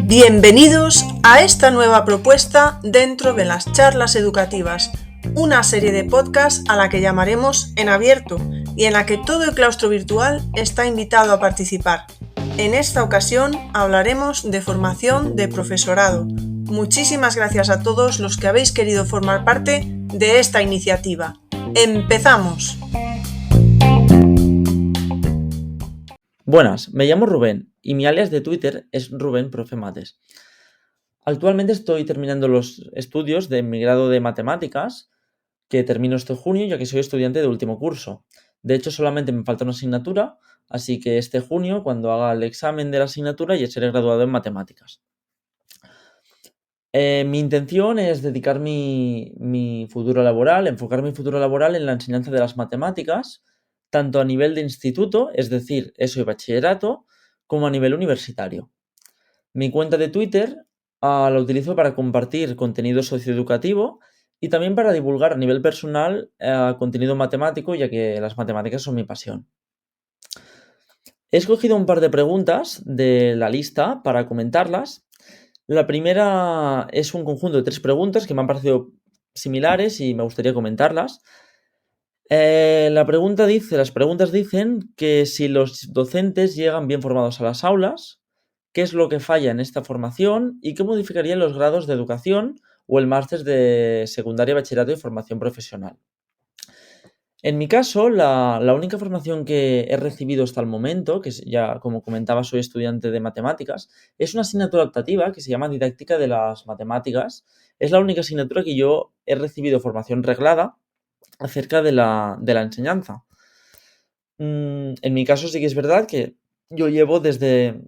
Bienvenidos a esta nueva propuesta dentro de las charlas educativas, una serie de podcasts a la que llamaremos En Abierto y en la que todo el claustro virtual está invitado a participar. En esta ocasión hablaremos de formación de profesorado. Muchísimas gracias a todos los que habéis querido formar parte de esta iniciativa. ¡Empezamos! Buenas, me llamo Rubén y mi alias de Twitter es Rubén Profe Mates. Actualmente estoy terminando los estudios de mi grado de matemáticas, que termino este junio ya que soy estudiante de último curso. De hecho, solamente me falta una asignatura, así que este junio, cuando haga el examen de la asignatura, ya seré graduado en matemáticas. Mi intención es dedicar mi futuro laboral, enfocar mi futuro laboral en la enseñanza de las matemáticas, tanto a nivel de instituto, es decir, ESO y bachillerato, como a nivel universitario. Mi cuenta de Twitter la utilizo para compartir contenido socioeducativo y también para divulgar a nivel personal contenido matemático, ya que las matemáticas son mi pasión. He escogido un par de preguntas de la lista para comentarlas. La primera es un conjunto de 3 preguntas que me han parecido similares y me gustaría comentarlas. Las preguntas dicen que si los docentes llegan bien formados a las aulas, qué es lo que falla en esta formación y qué modificarían los grados de educación o el máster de secundaria, bachillerato y formación profesional. En mi caso, la única formación que he recibido hasta el momento, que ya como comentaba soy estudiante de matemáticas, es una asignatura optativa que se llama Didáctica de las Matemáticas. Es la única asignatura que yo he recibido formación reglada acerca de la enseñanza. En mi caso sí que es verdad que yo llevo desde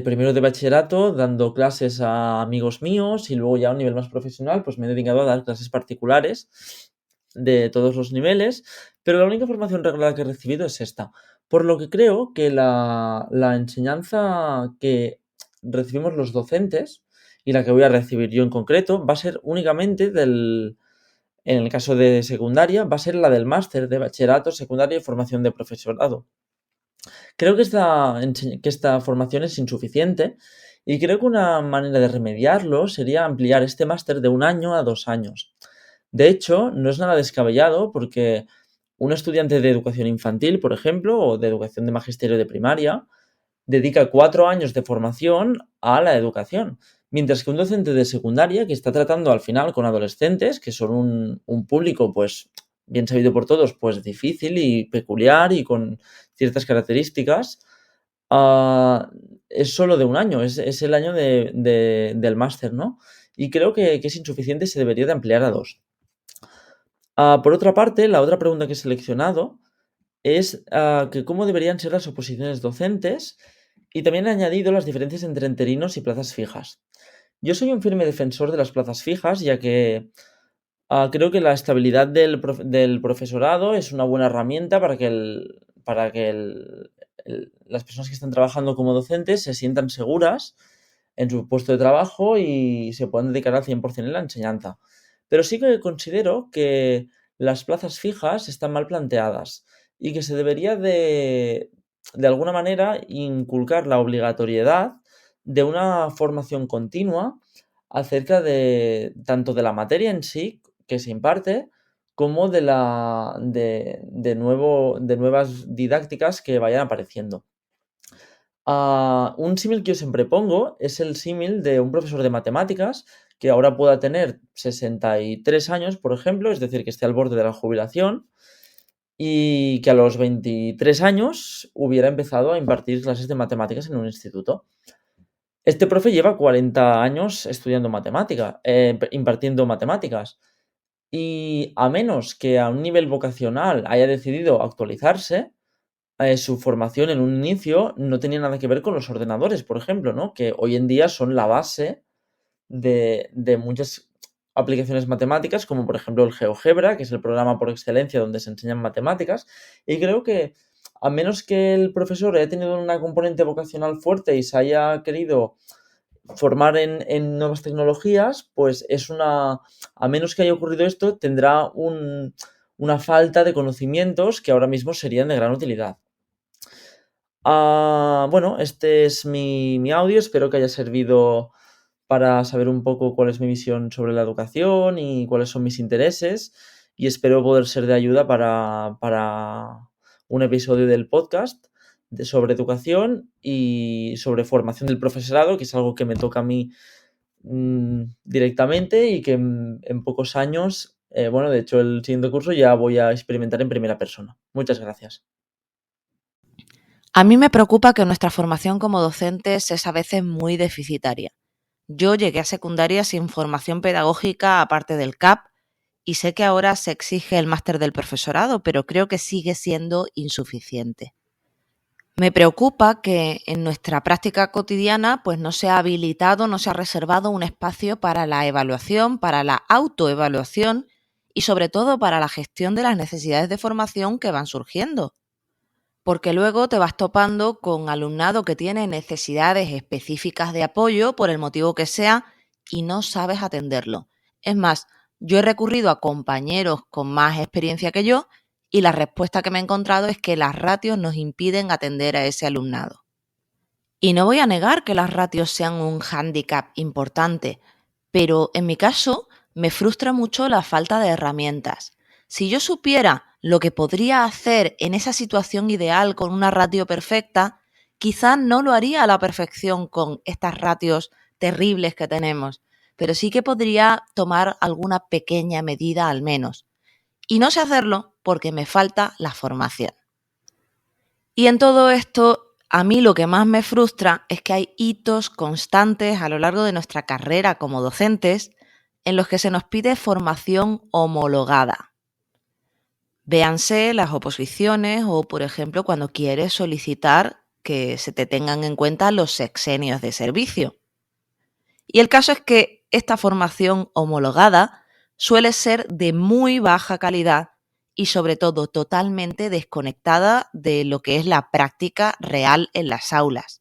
primero de bachillerato dando clases a amigos míos y luego ya a un nivel más profesional pues me he dedicado a dar clases particulares de todos los niveles, pero la única formación reglada que he recibido es esta. Por lo que creo que la enseñanza que recibimos los docentes y la que voy a recibir yo en concreto va a ser únicamente en el caso de secundaria, va a ser la del máster de bachillerato, secundaria y formación de profesorado. Creo que esta formación es insuficiente y creo que una manera de remediarlo sería ampliar este máster de 1 año a 2 años. De hecho, no es nada descabellado porque un estudiante de educación infantil, por ejemplo, o de educación de magisterio de primaria, dedica 4 años de formación a la educación, mientras que un docente de secundaria que está tratando al final con adolescentes, que son un público, pues, bien sabido por todos, pues difícil y peculiar y con ciertas características, es solo de 1 año, es el año del máster, ¿no? Y creo que es insuficiente y se debería de ampliar a 2. Por otra parte, la otra pregunta que he seleccionado es que cómo deberían ser las oposiciones docentes y también he añadido las diferencias entre interinos y plazas fijas. Yo soy un firme defensor de las plazas fijas, ya que creo que la estabilidad del profesorado es una buena herramienta para que las personas que están trabajando como docentes se sientan seguras en su puesto de trabajo y se puedan dedicar al 100% en la enseñanza. Pero sí que considero que las plazas fijas están mal planteadas y que se debería de alguna manera inculcar la obligatoriedad de una formación continua acerca de tanto de la materia en sí que se imparte como de nuevas didácticas que vayan apareciendo. Un símil que yo siempre pongo es el símil de un profesor de matemáticas que ahora pueda tener 63 años, por ejemplo, es decir, que esté al borde de la jubilación y que a los 23 años hubiera empezado a impartir clases de matemáticas en un instituto. Este profe lleva 40 años estudiando impartiendo matemáticas. Y a menos que a un nivel vocacional haya decidido actualizarse, su formación en un inicio no tenía nada que ver con los ordenadores, por ejemplo, ¿no? Que hoy en día son la base de muchas aplicaciones matemáticas, como por ejemplo el GeoGebra, que es el programa por excelencia donde se enseñan matemáticas. Y creo que a menos que el profesor haya tenido una componente vocacional fuerte y se haya querido formar en nuevas tecnologías, pues a menos que haya ocurrido esto, tendrá una falta de conocimientos que ahora mismo serían de gran utilidad. Bueno, este es mi audio, espero que haya servido para saber un poco cuál es mi visión sobre la educación y cuáles son mis intereses, y espero poder ser de ayuda para un episodio del podcast sobre educación y sobre formación del profesorado, que es algo que me toca a mí directamente y que en pocos años, de hecho el siguiente curso ya voy a experimentar en primera persona. Muchas gracias. A mí me preocupa que nuestra formación como docentes es a veces muy deficitaria. Yo llegué a secundaria sin formación pedagógica aparte del CAP y sé que ahora se exige el máster del profesorado, pero creo que sigue siendo insuficiente. Me preocupa que en nuestra práctica cotidiana pues no se ha habilitado, no se ha reservado un espacio para la evaluación, para la autoevaluación y sobre todo para la gestión de las necesidades de formación que van surgiendo. Porque luego te vas topando con alumnado que tiene necesidades específicas de apoyo por el motivo que sea y no sabes atenderlo. Es más, yo he recurrido a compañeros con más experiencia que yo y la respuesta que me he encontrado es que las ratios nos impiden atender a ese alumnado. Y no voy a negar que las ratios sean un hándicap importante, pero en mi caso me frustra mucho la falta de herramientas. Si yo supiera lo que podría hacer en esa situación ideal con una ratio perfecta, quizás no lo haría a la perfección con estas ratios terribles que tenemos, pero sí que podría tomar alguna pequeña medida al menos. Y no sé hacerlo porque me falta la formación. Y en todo esto, a mí lo que más me frustra es que hay hitos constantes a lo largo de nuestra carrera como docentes en los que se nos pide formación homologada. Véanse las oposiciones o, por ejemplo, cuando quieres solicitar que se te tengan en cuenta los sexenios de servicio. Y el caso es que esta formación homologada suele ser de muy baja calidad y sobre todo totalmente desconectada de lo que es la práctica real en las aulas.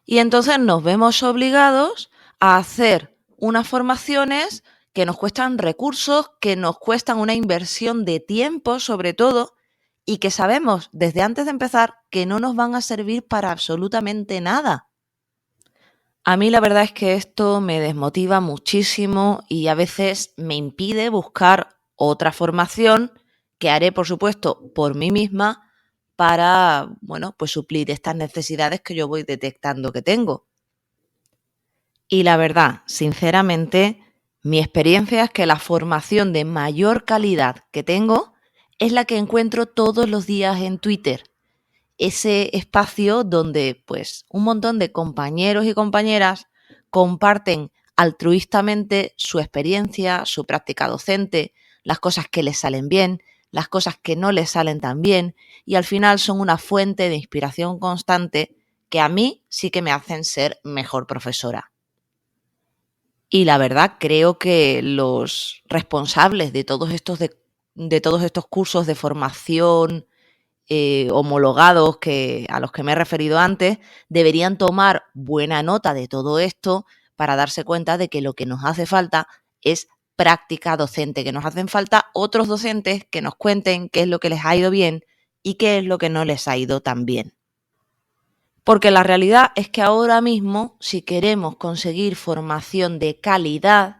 Y entonces nos vemos obligados a hacer unas formaciones que nos cuestan recursos, que nos cuestan una inversión de tiempo sobre todo, y que sabemos desde antes de empezar que no nos van a servir para absolutamente nada. A mí la verdad es que esto me desmotiva muchísimo y a veces me impide buscar otra formación que haré, por supuesto, por mí misma para, pues suplir estas necesidades que yo voy detectando que tengo. Y la verdad, sinceramente, mi experiencia es que la formación de mayor calidad que tengo es la que encuentro todos los días en Twitter. Ese espacio donde pues un montón de compañeros y compañeras comparten altruistamente su experiencia, su práctica docente, las cosas que les salen bien, las cosas que no les salen tan bien, y al final son una fuente de inspiración constante que a mí sí que me hacen ser mejor profesora. Y la verdad creo que los responsables de todos estos cursos de formación homologados a los que me he referido antes, deberían tomar buena nota de todo esto para darse cuenta de que lo que nos hace falta es práctica docente, que nos hacen falta otros docentes que nos cuenten qué es lo que les ha ido bien y qué es lo que no les ha ido tan bien. Porque la realidad es que ahora mismo, si queremos conseguir formación de calidad,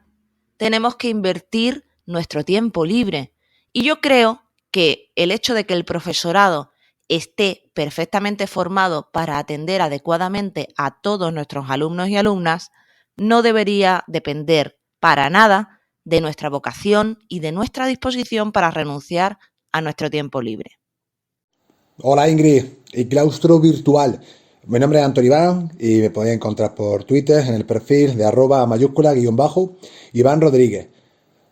tenemos que invertir nuestro tiempo libre. Y yo creo que el hecho de que el profesorado esté perfectamente formado para atender adecuadamente a todos nuestros alumnos y alumnas no debería depender para nada de nuestra vocación y de nuestra disposición para renunciar a nuestro tiempo libre. Hola Ingrid, el claustro virtual. Mi nombre es Antonio Iván y me podéis encontrar por Twitter en el perfil de @Iván Rodríguez.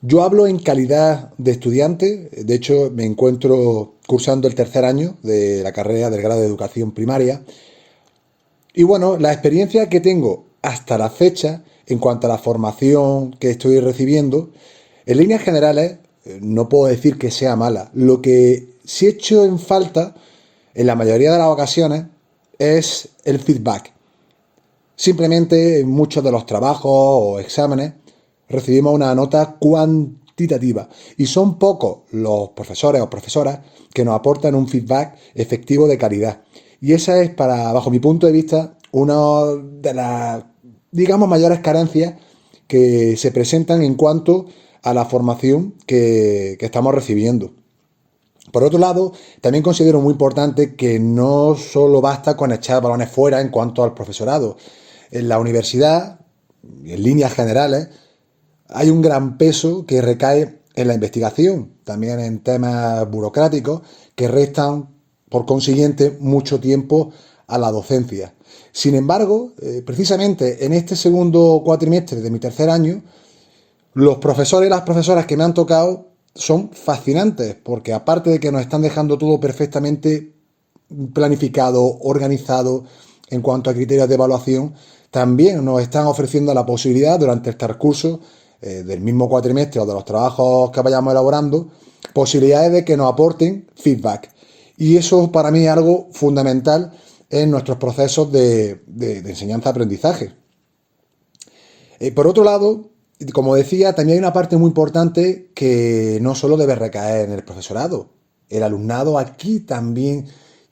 Yo hablo en calidad de estudiante, de hecho me encuentro cursando el tercer año de la carrera del grado de educación primaria. Y bueno, la experiencia que tengo hasta la fecha en cuanto a la formación que estoy recibiendo, en líneas generales no puedo decir que sea mala. Lo que sí he hecho en falta en la mayoría de las ocasiones es el feedback. Simplemente en muchos de los trabajos o exámenes recibimos una nota cuantitativa y son pocos los profesores o profesoras que nos aportan un feedback efectivo de calidad. Y esa es, bajo mi punto de vista, una de las, digamos, mayores carencias que se presentan en cuanto a la formación que estamos recibiendo. Por otro lado, también considero muy importante que no solo basta con echar balones fuera en cuanto al profesorado. En la universidad, en líneas generales, hay un gran peso que recae en la investigación, también en temas burocráticos que restan, por consiguiente, mucho tiempo a la docencia. Sin embargo, precisamente en este segundo cuatrimestre de mi tercer año, los profesores y las profesoras que me han tocado son fascinantes, porque aparte de que nos están dejando todo perfectamente planificado, organizado en cuanto a criterios de evaluación, también nos están ofreciendo la posibilidad durante el transcurso del mismo cuatrimestre o de los trabajos que vayamos elaborando, posibilidades de que nos aporten feedback. Y eso para mí es algo fundamental en nuestros procesos de enseñanza-aprendizaje. Por otro lado, como decía, también hay una parte muy importante que no solo debe recaer en el profesorado. El alumnado aquí también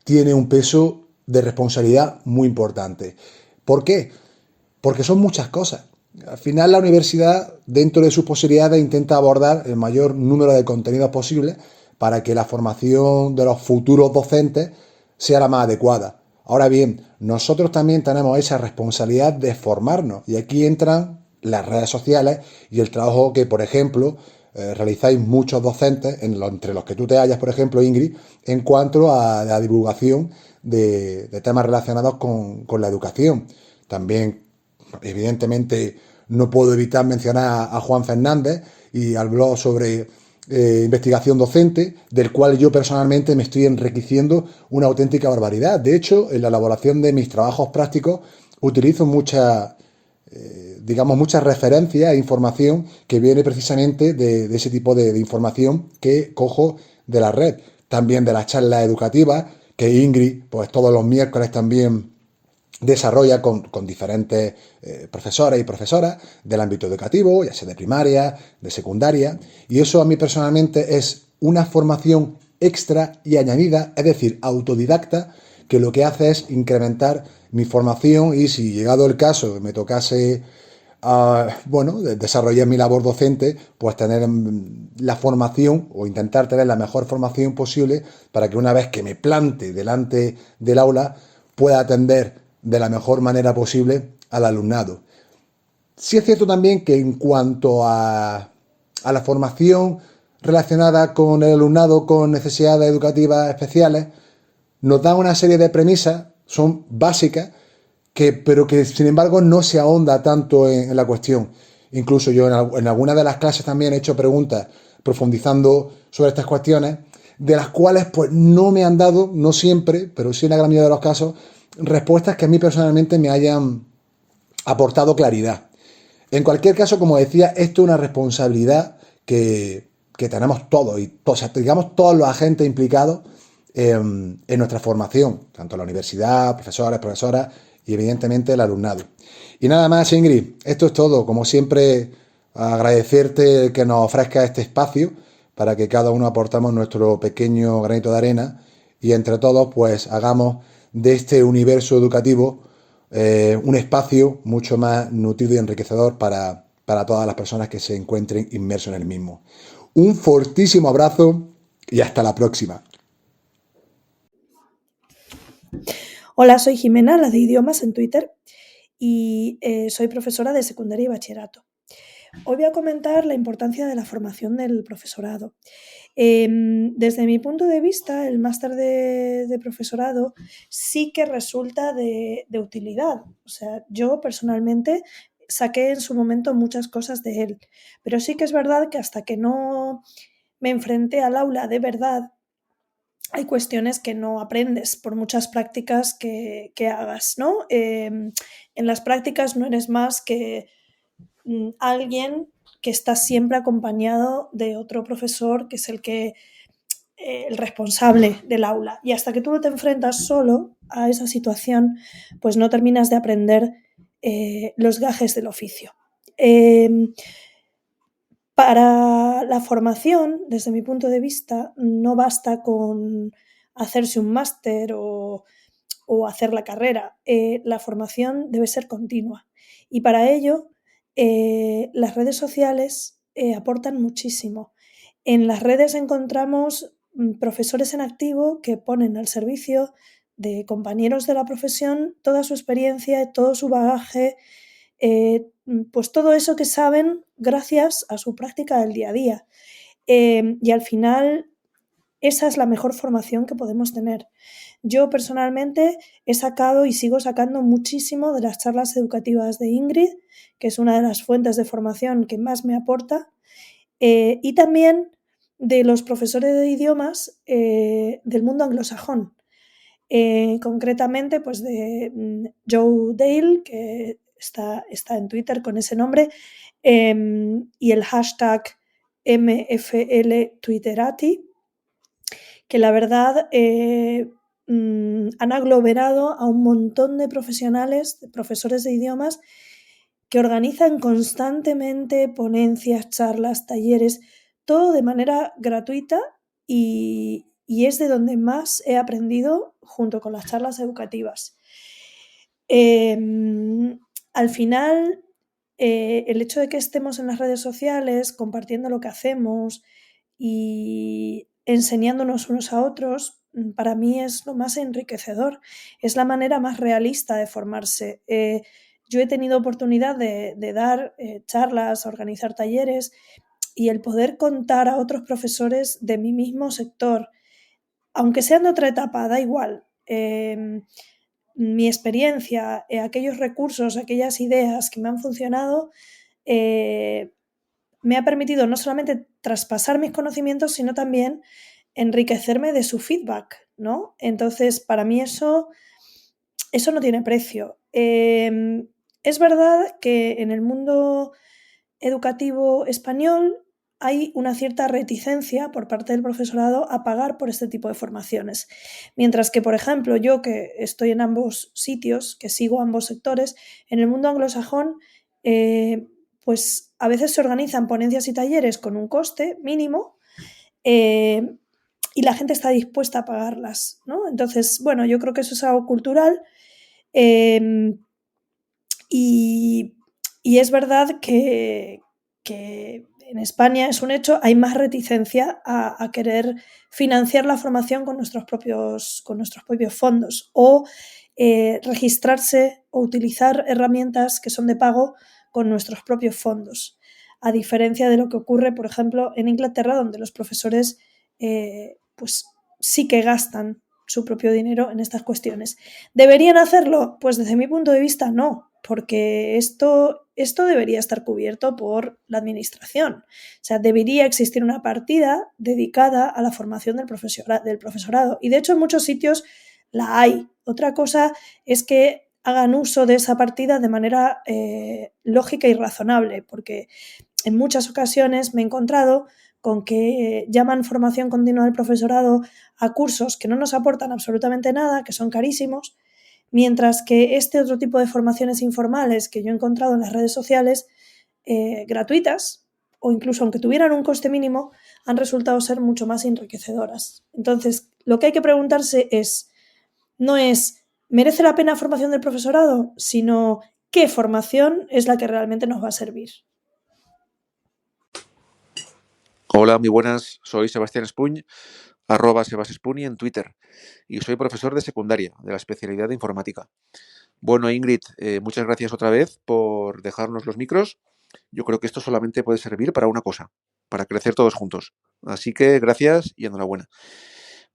tiene un peso de responsabilidad muy importante. ¿Por qué? Porque son muchas cosas. Al final la universidad, dentro de sus posibilidades, intenta abordar el mayor número de contenidos posible para que la formación de los futuros docentes sea la más adecuada. Ahora bien, nosotros también tenemos esa responsabilidad de formarnos y aquí entran las redes sociales y el trabajo que, por ejemplo, realizáis muchos docentes, entre los que tú te hallas, por ejemplo, Ingrid, en cuanto a la divulgación de temas relacionados con la educación. También, evidentemente, no puedo evitar mencionar a Juan Fernández y al blog sobre investigación docente, del cual yo personalmente me estoy enriqueciendo una auténtica barbaridad. De hecho, en la elaboración de mis trabajos prácticos utilizo muchas referencias e información que viene precisamente de ese tipo de información que cojo de la red. También de las charlas educativas que Ingrid, pues todos los miércoles también desarrolla con diferentes profesores y profesoras del ámbito educativo, ya sea de primaria, de secundaria, y eso a mí personalmente es una formación extra y añadida, es decir, autodidacta, que lo que hace es incrementar mi formación y si llegado el caso me tocase desarrollar mi labor docente, pues tener la formación o intentar tener la mejor formación posible para que una vez que me plante delante del aula pueda atender de la mejor manera posible al alumnado. Sí es cierto también que en cuanto a la formación relacionada con el alumnado con necesidades educativas especiales, nos dan una serie de premisas, son básicas, pero que sin embargo no se ahonda tanto en la cuestión. Incluso yo en algunas de las clases también he hecho preguntas profundizando sobre estas cuestiones, de las cuales pues no me han dado, no siempre, pero sí en la gran mayoría de los casos, respuestas que a mí personalmente me hayan aportado claridad. En cualquier caso, como decía, esto es una responsabilidad que tenemos todos, digamos todos los agentes implicados en nuestra formación, tanto la universidad, profesores, profesoras y evidentemente el alumnado. Y nada más, Ingrid, esto es todo. Como siempre, agradecerte que nos ofrezca este espacio para que cada uno aportamos nuestro pequeño granito de arena y entre todos pues hagamos de este universo educativo un espacio mucho más nutrido y enriquecedor para todas las personas que se encuentren inmersos en el mismo. Un fortísimo abrazo y hasta la próxima. Hola, soy Jimena, la de idiomas en Twitter, y soy profesora de secundaria y bachillerato. Hoy voy a comentar la importancia de la formación del profesorado. Desde mi punto de vista, el máster de profesorado sí que resulta de utilidad. O sea, yo personalmente saqué en su momento muchas cosas de él, pero sí que es verdad que hasta que no me enfrenté al aula de verdad, hay cuestiones que no aprendes por muchas prácticas que hagas, ¿no? En las prácticas no eres más que alguien que está siempre acompañado de otro profesor que es el responsable del aula. Y hasta que tú no te enfrentas solo a esa situación, pues no terminas de aprender los gajes del oficio. Para la formación, desde mi punto de vista, no basta con hacerse un máster o o hacer la carrera. La formación debe ser continua. Y para ello, las redes sociales aportan muchísimo. En las redes encontramos profesores en activo que ponen al servicio de compañeros de la profesión toda su experiencia, todo su bagaje, pues todo eso que saben gracias a su práctica del día a día. Y al final, esa es la mejor formación que podemos tener. Yo personalmente he sacado y sigo sacando muchísimo de las charlas educativas de Ingrid, que es una de las fuentes de formación que más me aporta, y también de los profesores de idiomas del mundo anglosajón. Concretamente, pues de Joe Dale, que está en Twitter con ese nombre, y el hashtag MFLTwitterati, que la verdad han aglomerado a un montón de profesionales, de profesores de idiomas, que organizan constantemente ponencias, charlas, talleres, todo de manera gratuita y es de donde más he aprendido junto con las charlas educativas. Al final, el hecho de que estemos en las redes sociales compartiendo lo que hacemos y enseñándonos unos a otros, para mí es lo más enriquecedor, es la manera más realista de formarse. Yo he tenido oportunidad de dar charlas, organizar talleres y el poder contar a otros profesores de mi mismo sector, aunque sean de otra etapa, da igual. Mi experiencia, aquellos recursos, aquellas ideas que me han funcionado, me ha permitido no solamente traspasar mis conocimientos, sino también enriquecerme de su feedback, ¿no? Entonces, para mí eso no tiene precio. Es verdad que en el mundo educativo español hay una cierta reticencia por parte del profesorado a pagar por este tipo de formaciones. Mientras que, por ejemplo, yo que estoy en ambos sitios, que sigo ambos sectores, en el mundo anglosajón, pues a veces se organizan ponencias y talleres con un coste mínimo y la gente está dispuesta a pagarlas, ¿no? Entonces, bueno, yo creo que eso es algo cultural y es verdad que en España es un hecho, hay más reticencia a querer financiar la formación con nuestros propios fondos o registrarse o utilizar herramientas que son de pago con nuestros propios fondos, a diferencia de lo que ocurre, por ejemplo, en Inglaterra, donde los profesores pues sí que gastan su propio dinero en estas cuestiones. ¿Deberían hacerlo? Pues desde mi punto de vista no, porque esto debería estar cubierto por la administración. O sea, debería existir una partida dedicada a la formación del profesorado. Y de hecho en muchos sitios la hay. Otra cosa es que hagan uso de esa partida de manera lógica y razonable, porque en muchas ocasiones me he encontrado con que llaman formación continua del profesorado a cursos que no nos aportan absolutamente nada, que son carísimos, mientras que este otro tipo de formaciones informales que yo he encontrado en las redes sociales, gratuitas, o incluso aunque tuvieran un coste mínimo, han resultado ser mucho más enriquecedoras. Entonces, lo que hay que preguntarse no es ¿merece la pena formación del profesorado?, sino ¿qué formación es la que realmente nos va a servir? Hola, muy buenas. Soy Sebastián Espuñ, @SebasEspuni en Twitter, y soy profesor de secundaria, de la especialidad de informática. Bueno, Ingrid, muchas gracias otra vez por dejarnos los micros. Yo creo que esto solamente puede servir para una cosa, para crecer todos juntos. Así que gracias y enhorabuena.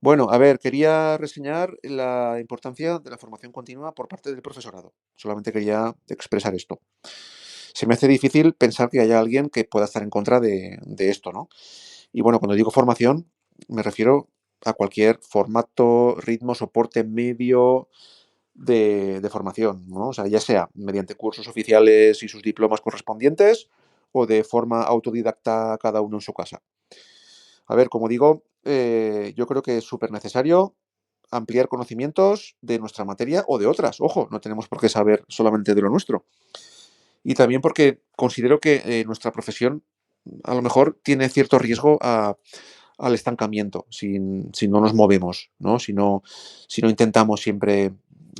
Bueno, a ver, quería reseñar la importancia de la formación continua por parte del profesorado. Solamente quería expresar esto. Se me hace difícil pensar que haya alguien que pueda estar en contra de esto, ¿no? Y bueno, cuando digo formación, me refiero a cualquier formato, ritmo, soporte, medio de formación, ¿no? O sea, ya sea mediante cursos oficiales y sus diplomas correspondientes o de forma autodidacta cada uno en su casa. A ver, como digo, yo creo que es súper necesario ampliar conocimientos de nuestra materia o de otras. Ojo, no tenemos por qué saber solamente de lo nuestro. Y también porque considero que nuestra profesión a lo mejor tiene cierto riesgo al estancamiento si no nos movemos, ¿no? Si no intentamos siempre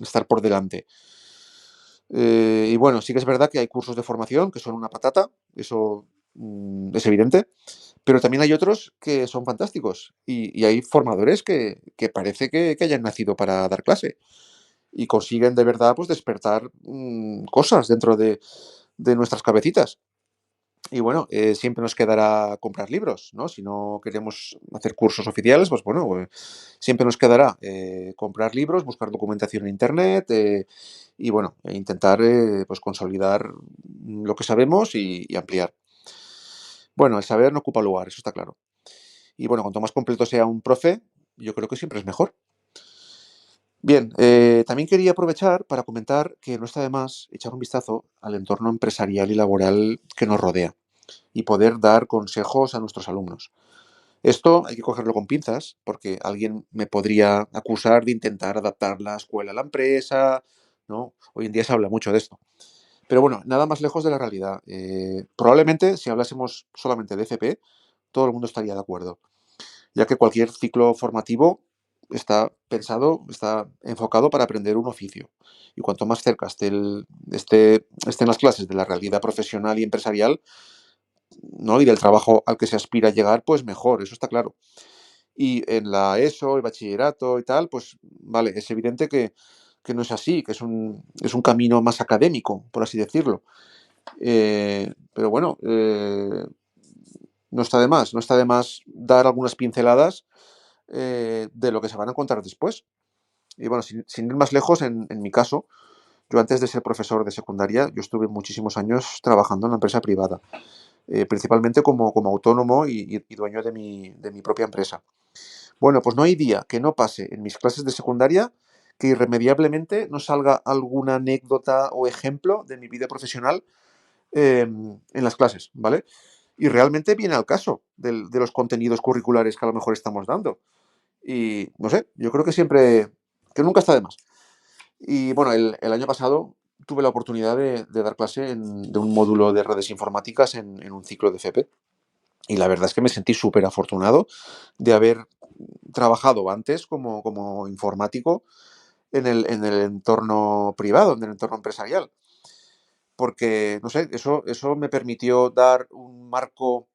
estar por delante. Y bueno, sí que es verdad que hay cursos de formación que son una patata, eso es evidente, pero también hay otros que son fantásticos y hay formadores que parece que hayan nacido para dar clase y consiguen de verdad pues despertar cosas dentro de nuestras cabecitas. Y bueno, siempre nos quedará comprar libros, ¿no? Si no queremos hacer cursos oficiales, pues bueno, siempre nos quedará comprar libros, buscar documentación en internet y bueno, intentar pues consolidar lo que sabemos y ampliar. Bueno, el saber no ocupa lugar, eso está claro. Y bueno, cuanto más completo sea un profe, yo creo que siempre es mejor. Bien, también quería aprovechar para comentar que no está de más echar un vistazo al entorno empresarial y laboral que nos rodea y poder dar consejos a nuestros alumnos. Esto hay que cogerlo con pinzas porque alguien me podría acusar de intentar adaptar la escuela a la empresa, ¿no? Hoy en día se habla mucho de esto. Pero bueno, nada más lejos de la realidad. Probablemente si hablásemos solamente de FP, todo el mundo estaría de acuerdo, ya que cualquier ciclo formativo está pensado, está enfocado para aprender un oficio. Y cuanto más cerca estén las clases de la realidad profesional y empresarial, ¿no? Y del trabajo al que se aspira a llegar, pues mejor, eso está claro. Y en la ESO, el bachillerato y tal, pues vale, es evidente que no es así, que es un camino más académico, por así decirlo. Pero bueno, no está de más, no está de más dar algunas pinceladas de lo que se van a encontrar después. Y bueno, sin ir más lejos, en mi caso, yo antes de ser profesor de secundaria, yo estuve muchísimos años trabajando en una empresa privada, principalmente como autónomo y dueño de mi propia empresa. Bueno, pues no hay día que no pase en mis clases de secundaria que irremediablemente no salga alguna anécdota o ejemplo de mi vida profesional en las clases, ¿vale? Y realmente viene al caso de los contenidos curriculares que a lo mejor estamos dando. Y no sé, yo creo que siempre, que nunca está de más. Y bueno, el año pasado tuve la oportunidad de dar clase de un módulo de redes informáticas en un ciclo de FP. Y la verdad es que me sentí súper afortunado de haber trabajado antes como informático en el entorno privado, en el entorno empresarial. Porque, no sé, eso me permitió dar un marco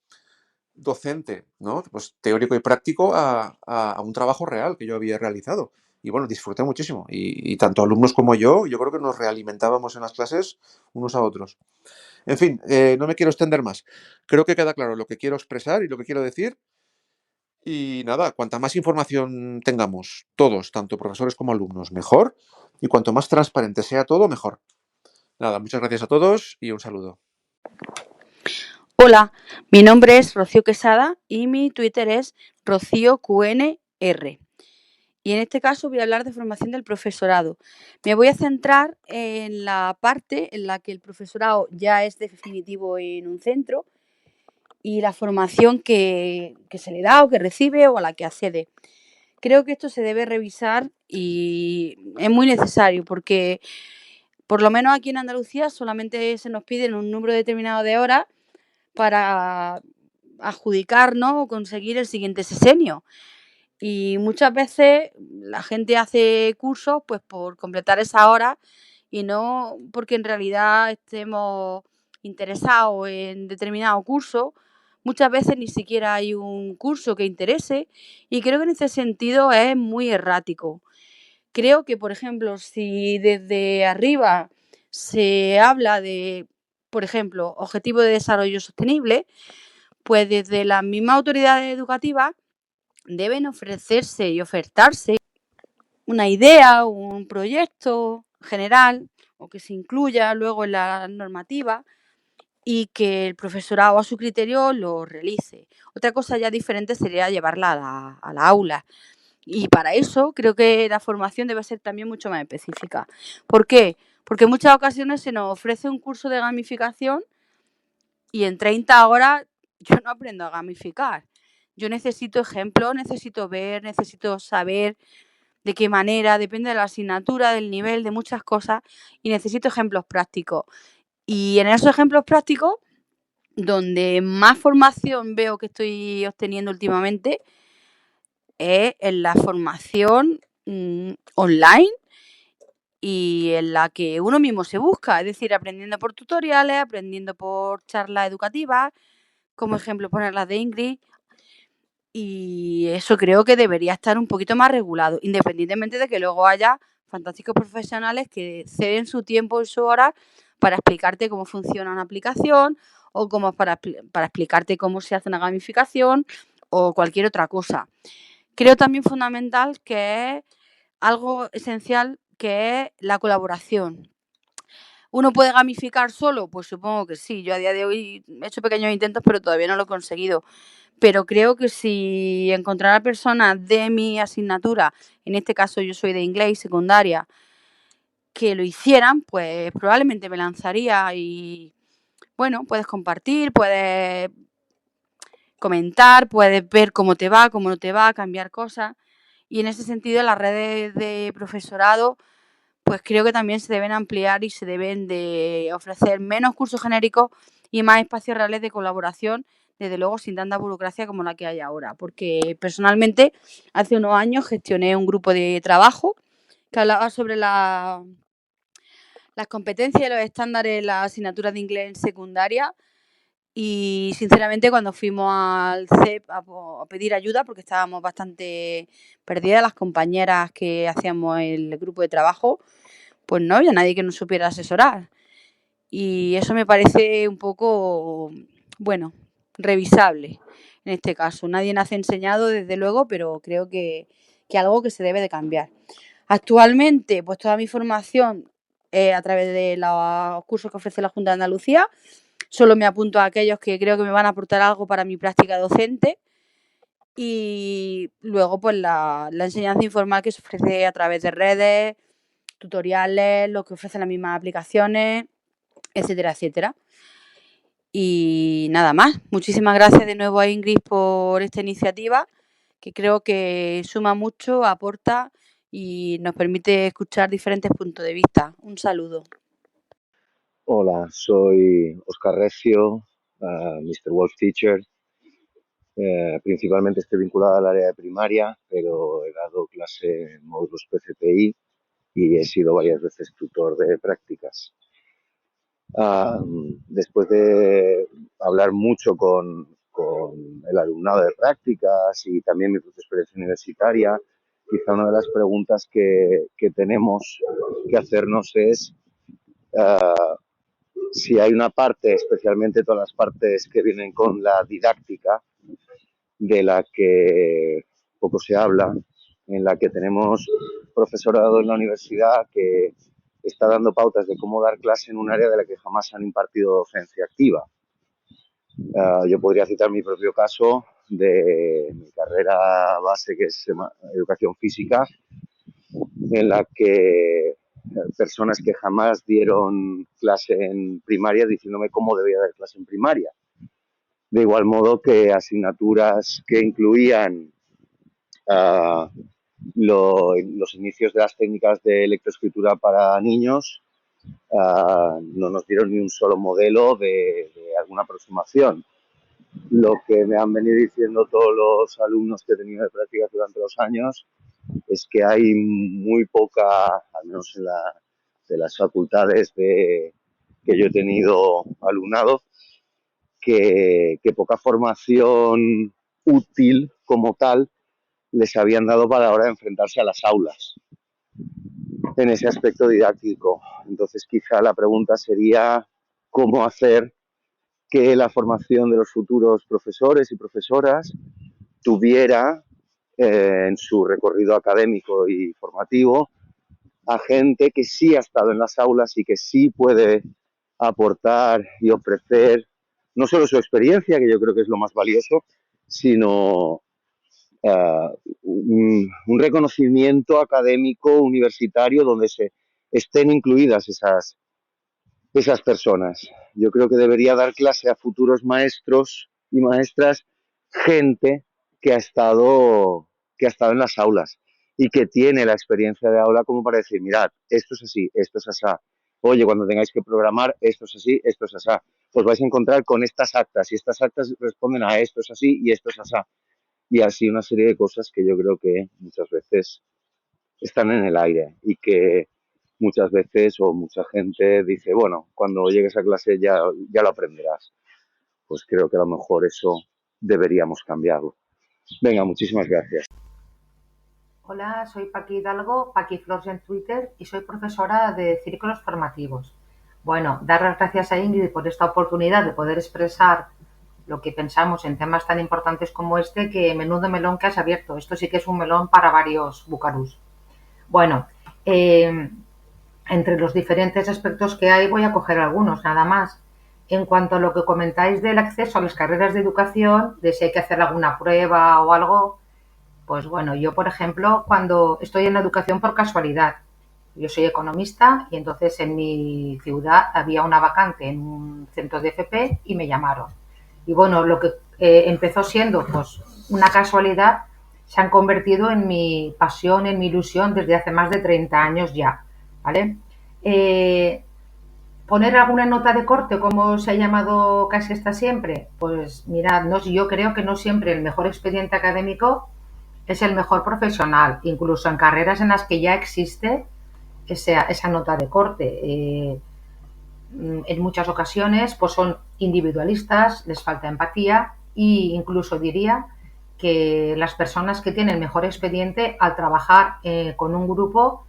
docente, ¿no? Pues teórico y práctico a un trabajo real que yo había realizado. Y bueno, disfruté muchísimo. Y tanto alumnos como yo creo que nos realimentábamos en las clases unos a otros. En fin, no me quiero extender más. Creo que queda claro lo que quiero expresar y lo que quiero decir. Y nada, cuanta más información tengamos, todos, tanto profesores como alumnos, mejor. Y cuanto más transparente sea todo, mejor. Nada, muchas gracias a todos y un saludo. Hola, mi nombre es Rocío Quesada y mi Twitter es RocíoQNR. Y en este caso voy a hablar de formación del profesorado. Me voy a centrar en la parte en la que el profesorado ya es definitivo en un centro y la formación que se le da o que recibe o a la que accede. Creo que esto se debe revisar y es muy necesario porque por lo menos aquí en Andalucía solamente se nos piden un número determinado de horas para adjudicar, ¿no? O conseguir el siguiente sexenio. Y muchas veces la gente hace cursos pues por completar esa hora y no porque en realidad estemos interesados en determinado curso. Muchas veces ni siquiera hay un curso que interese y creo que en ese sentido es muy errático. Creo que, por ejemplo, si desde arriba se habla de, por ejemplo, Objetivo de Desarrollo Sostenible, pues desde las mismas autoridades educativas deben ofrecerse y ofertarse una idea, un proyecto general o que se incluya luego en la normativa y que el profesorado a su criterio lo realice. Otra cosa ya diferente sería llevarla a la aula. Y para eso creo que la formación debe ser también mucho más específica. ¿Por qué? Porque en muchas ocasiones se nos ofrece un curso de gamificación y en 30 horas yo no aprendo a gamificar. Yo necesito ejemplos, necesito ver, necesito saber de qué manera, depende de la asignatura, del nivel, de muchas cosas y necesito ejemplos prácticos. Y en esos ejemplos prácticos, donde más formación veo que estoy obteniendo últimamente, es en la formación online y en la que uno mismo se busca, es decir, aprendiendo por tutoriales, aprendiendo por charlas educativas, como ejemplo poner las de Ingrid, y eso creo que debería estar un poquito más regulado, independientemente de que luego haya fantásticos profesionales que ceden su tiempo y su hora para explicarte cómo funciona una aplicación o para explicarte cómo se hace una gamificación o cualquier otra cosa. Creo también fundamental que es algo esencial, que es la colaboración. ¿Uno puede gamificar solo? Pues supongo que sí. Yo a día de hoy he hecho pequeños intentos, pero todavía no lo he conseguido. Pero creo que si encontrara personas de mi asignatura, en este caso yo soy de inglés secundaria, que lo hicieran, pues probablemente me lanzaría y, bueno, puedes compartir, puedes comentar, puedes ver cómo te va, cómo no te va, cambiar cosas. Y en ese sentido las redes de profesorado pues creo que también se deben ampliar y se deben de ofrecer menos cursos genéricos y más espacios reales de colaboración, desde luego sin tanta burocracia como la que hay ahora. Porque personalmente hace unos años gestioné un grupo de trabajo que hablaba sobre las competencias y los estándares en las asignaturas de inglés en secundaria. Y sinceramente cuando fuimos al CEP a pedir ayuda, porque estábamos bastante perdidas las compañeras que hacíamos el grupo de trabajo, pues no había nadie que nos supiera asesorar. Y eso me parece un poco, bueno, revisable en este caso. Nadie nos ha enseñado, desde luego, pero creo que algo que se debe de cambiar. Actualmente, pues toda mi formación a través de los cursos que ofrece la Junta de Andalucía. Solo me apunto a aquellos que creo que me van a aportar algo para mi práctica docente. Y luego, pues la enseñanza informal que se ofrece a través de redes, tutoriales, lo que ofrecen las mismas aplicaciones, etcétera, etcétera. Y nada más. Muchísimas gracias de nuevo a Ingrid por esta iniciativa, que creo que suma mucho, aporta y nos permite escuchar diferentes puntos de vista. Un saludo. Hola, soy Oscar Recio, Mr. Wolf Teacher. Principalmente estoy vinculado al área de primaria, pero he dado clase en módulos PCPI y he sido varias veces tutor de prácticas. Después de hablar mucho con el alumnado de prácticas y también mi propia experiencia universitaria, quizá una de las preguntas que tenemos que hacernos es si hay una parte, especialmente todas las partes que vienen con la didáctica, de la que poco se habla, en la que tenemos profesorado en la universidad que está dando pautas de cómo dar clase en un área de la que jamás han impartido docencia activa. Yo podría citar mi propio caso de mi carrera base, que es educación física, en la que personas que jamás dieron clase en primaria diciéndome cómo debía dar clase en primaria. De igual modo que asignaturas que incluían los inicios de las técnicas de lectoescritura para niños, no nos dieron ni un solo modelo de alguna aproximación. Lo que me han venido diciendo todos los alumnos que he tenido de prácticas durante los años es que hay muy poca, al menos de las facultades que yo he tenido alumnado, que poca formación útil como tal les habían dado para la hora de enfrentarse a las aulas en ese aspecto didáctico. Entonces quizá la pregunta sería cómo hacer que la formación de los futuros profesores y profesoras tuviera en su recorrido académico y formativo a gente que sí ha estado en las aulas y que sí puede aportar y ofrecer no solo su experiencia, que yo creo que es lo más valioso, sino un reconocimiento académico universitario donde se estén incluidas esas personas. Yo creo que debería dar clase a futuros maestros y maestras gente que ha estado en las aulas y que tiene la experiencia de aula como para decir, mirad, esto es así, esto es así. Oye, cuando tengáis que programar, esto es así, esto es así. Pues vais a encontrar con estas actas y estas actas responden a esto es así y esto es así. Y así una serie de cosas que yo creo que muchas veces están en el aire y que muchas veces o mucha gente dice, bueno, cuando llegues a clase ya lo aprenderás. Pues creo que a lo mejor eso deberíamos cambiarlo. Venga, muchísimas gracias. Hola, soy Paqui Hidalgo, Paqui Flors en Twitter y soy profesora de círculos formativos. Bueno, dar las gracias a Ingrid por esta oportunidad de poder expresar lo que pensamos en temas tan importantes como este, que menudo melón que has abierto. Esto sí que es un melón para varios bucarús. Bueno, entre los diferentes aspectos que hay voy a coger algunos, nada más. En cuanto a lo que comentáis del acceso a las carreras de educación, de si hay que hacer alguna prueba o algo, pues bueno, yo por ejemplo, cuando estoy en la educación por casualidad, yo soy economista y entonces en mi ciudad había una vacante en un centro de FP y me llamaron. Y bueno, lo que empezó siendo pues una casualidad se han convertido en mi pasión, en mi ilusión desde hace más de 30 años ya, ¿vale? Poner alguna nota de corte, como se ha llamado casi hasta siempre, pues mirad, yo creo que no siempre el mejor expediente académico es el mejor profesional, incluso en carreras en las que ya existe esa nota de corte. En muchas ocasiones pues son individualistas, les falta empatía e incluso diría que las personas que tienen mejor expediente al trabajar con un grupo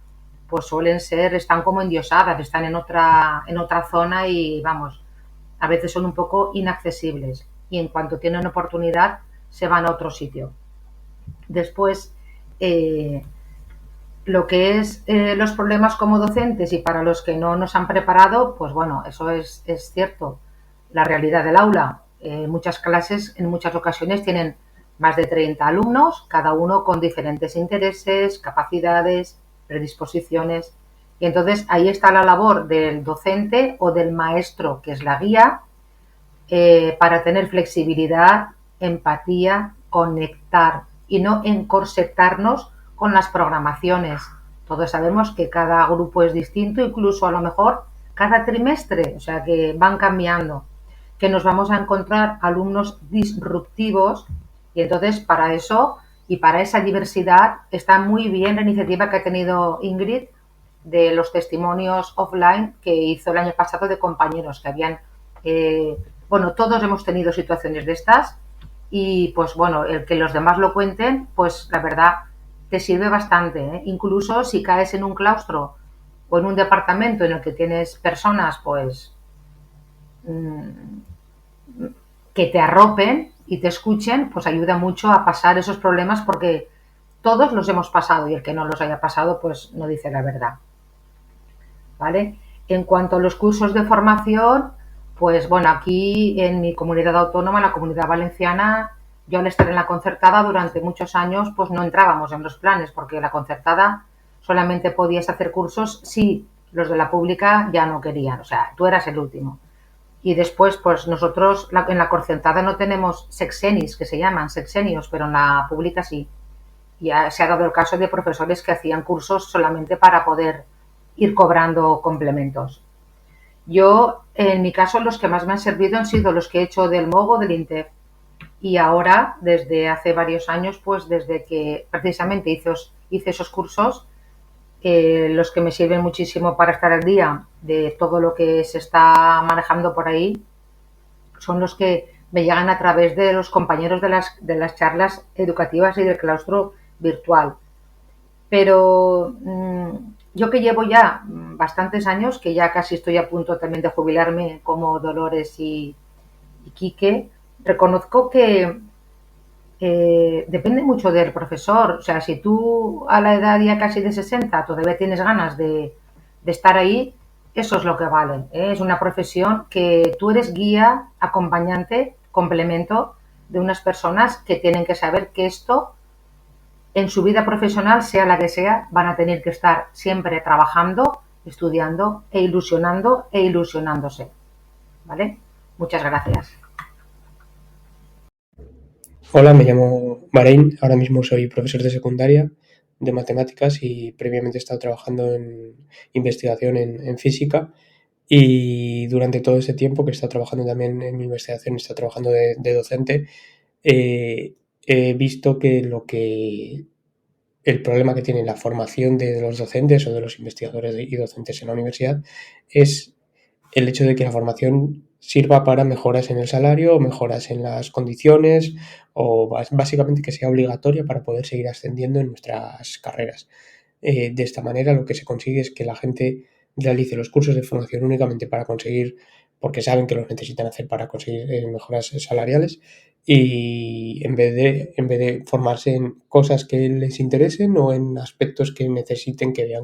pues están como endiosadas, están en otra zona y vamos, a veces son un poco inaccesibles y en cuanto tienen oportunidad se van a otro sitio. Después, lo que es los problemas como docentes y para los que no nos han preparado, pues bueno, eso es cierto. La realidad del aula, muchas clases en muchas ocasiones tienen más de 30 alumnos, cada uno con diferentes intereses, capacidades, predisposiciones. Y entonces ahí está la labor del docente o del maestro, que es la guía, para tener flexibilidad, empatía, conectar y no encorsetarnos con las programaciones. Todos sabemos que cada grupo es distinto, incluso a lo mejor cada trimestre, o sea que van cambiando, que nos vamos a encontrar alumnos disruptivos y entonces para eso y para esa diversidad está muy bien la iniciativa que ha tenido Ingrid de los testimonios offline que hizo el año pasado de compañeros que habían, bueno, todos hemos tenido situaciones de estas y pues bueno, el que los demás lo cuenten, pues la verdad te sirve bastante, ¿eh? Incluso si caes en un claustro o en un departamento en el que tienes personas pues que te arropen y te escuchen, pues ayuda mucho a pasar esos problemas porque todos los hemos pasado y el que no los haya pasado pues no dice la verdad, ¿vale? En cuanto a los cursos de formación, pues bueno, aquí en mi comunidad autónoma, la Comunidad Valenciana, yo al estar en la concertada durante muchos años, pues no entrábamos en los planes, porque la concertada solamente podías hacer cursos si los de la pública ya no querían, o sea, tú eras el último. Y después, pues nosotros en la concertada no tenemos sexenis, que se llaman sexenios, pero en la pública sí. Ya se ha dado el caso de profesores que hacían cursos solamente para poder ir cobrando complementos. Yo, en mi caso, los que más me han servido han sido los que he hecho del MOGO, del INTEF. Y ahora, desde hace varios años, pues desde que precisamente hice esos cursos, los que me sirven muchísimo para estar al día de todo lo que se está manejando por ahí, son los que me llegan a través de los compañeros de las charlas educativas y del claustro virtual. Pero yo que llevo ya bastantes años, que ya casi estoy a punto también de jubilarme como Dolores y Quique, reconozco que depende mucho del profesor. O sea, si tú a la edad ya casi de 60 todavía tienes ganas de estar ahí, eso es lo que vale, ¿eh? Es una profesión que tú eres guía, acompañante, complemento de unas personas que tienen que saber que esto en su vida profesional, sea la que sea, van a tener que estar siempre trabajando, estudiando e ilusionándose. ¿Vale? Muchas gracias. Hola, me llamo Bahrein, ahora mismo soy profesor de secundaria de matemáticas y previamente he estado trabajando en investigación en física y durante todo ese tiempo que he estado trabajando también en mi investigación, he estado trabajando de docente, he visto que el problema que tiene la formación de los docentes o de los investigadores y docentes en la universidad es el hecho de que la formación sirva para mejoras en el salario o mejoras en las condiciones o básicamente que sea obligatoria para poder seguir ascendiendo en nuestras carreras. De esta manera lo que se consigue es que la gente realice los cursos de formación únicamente para conseguir, porque saben que los necesitan hacer para conseguir mejoras salariales, y en vez de formarse en cosas que les interesen o en aspectos que necesiten, que vean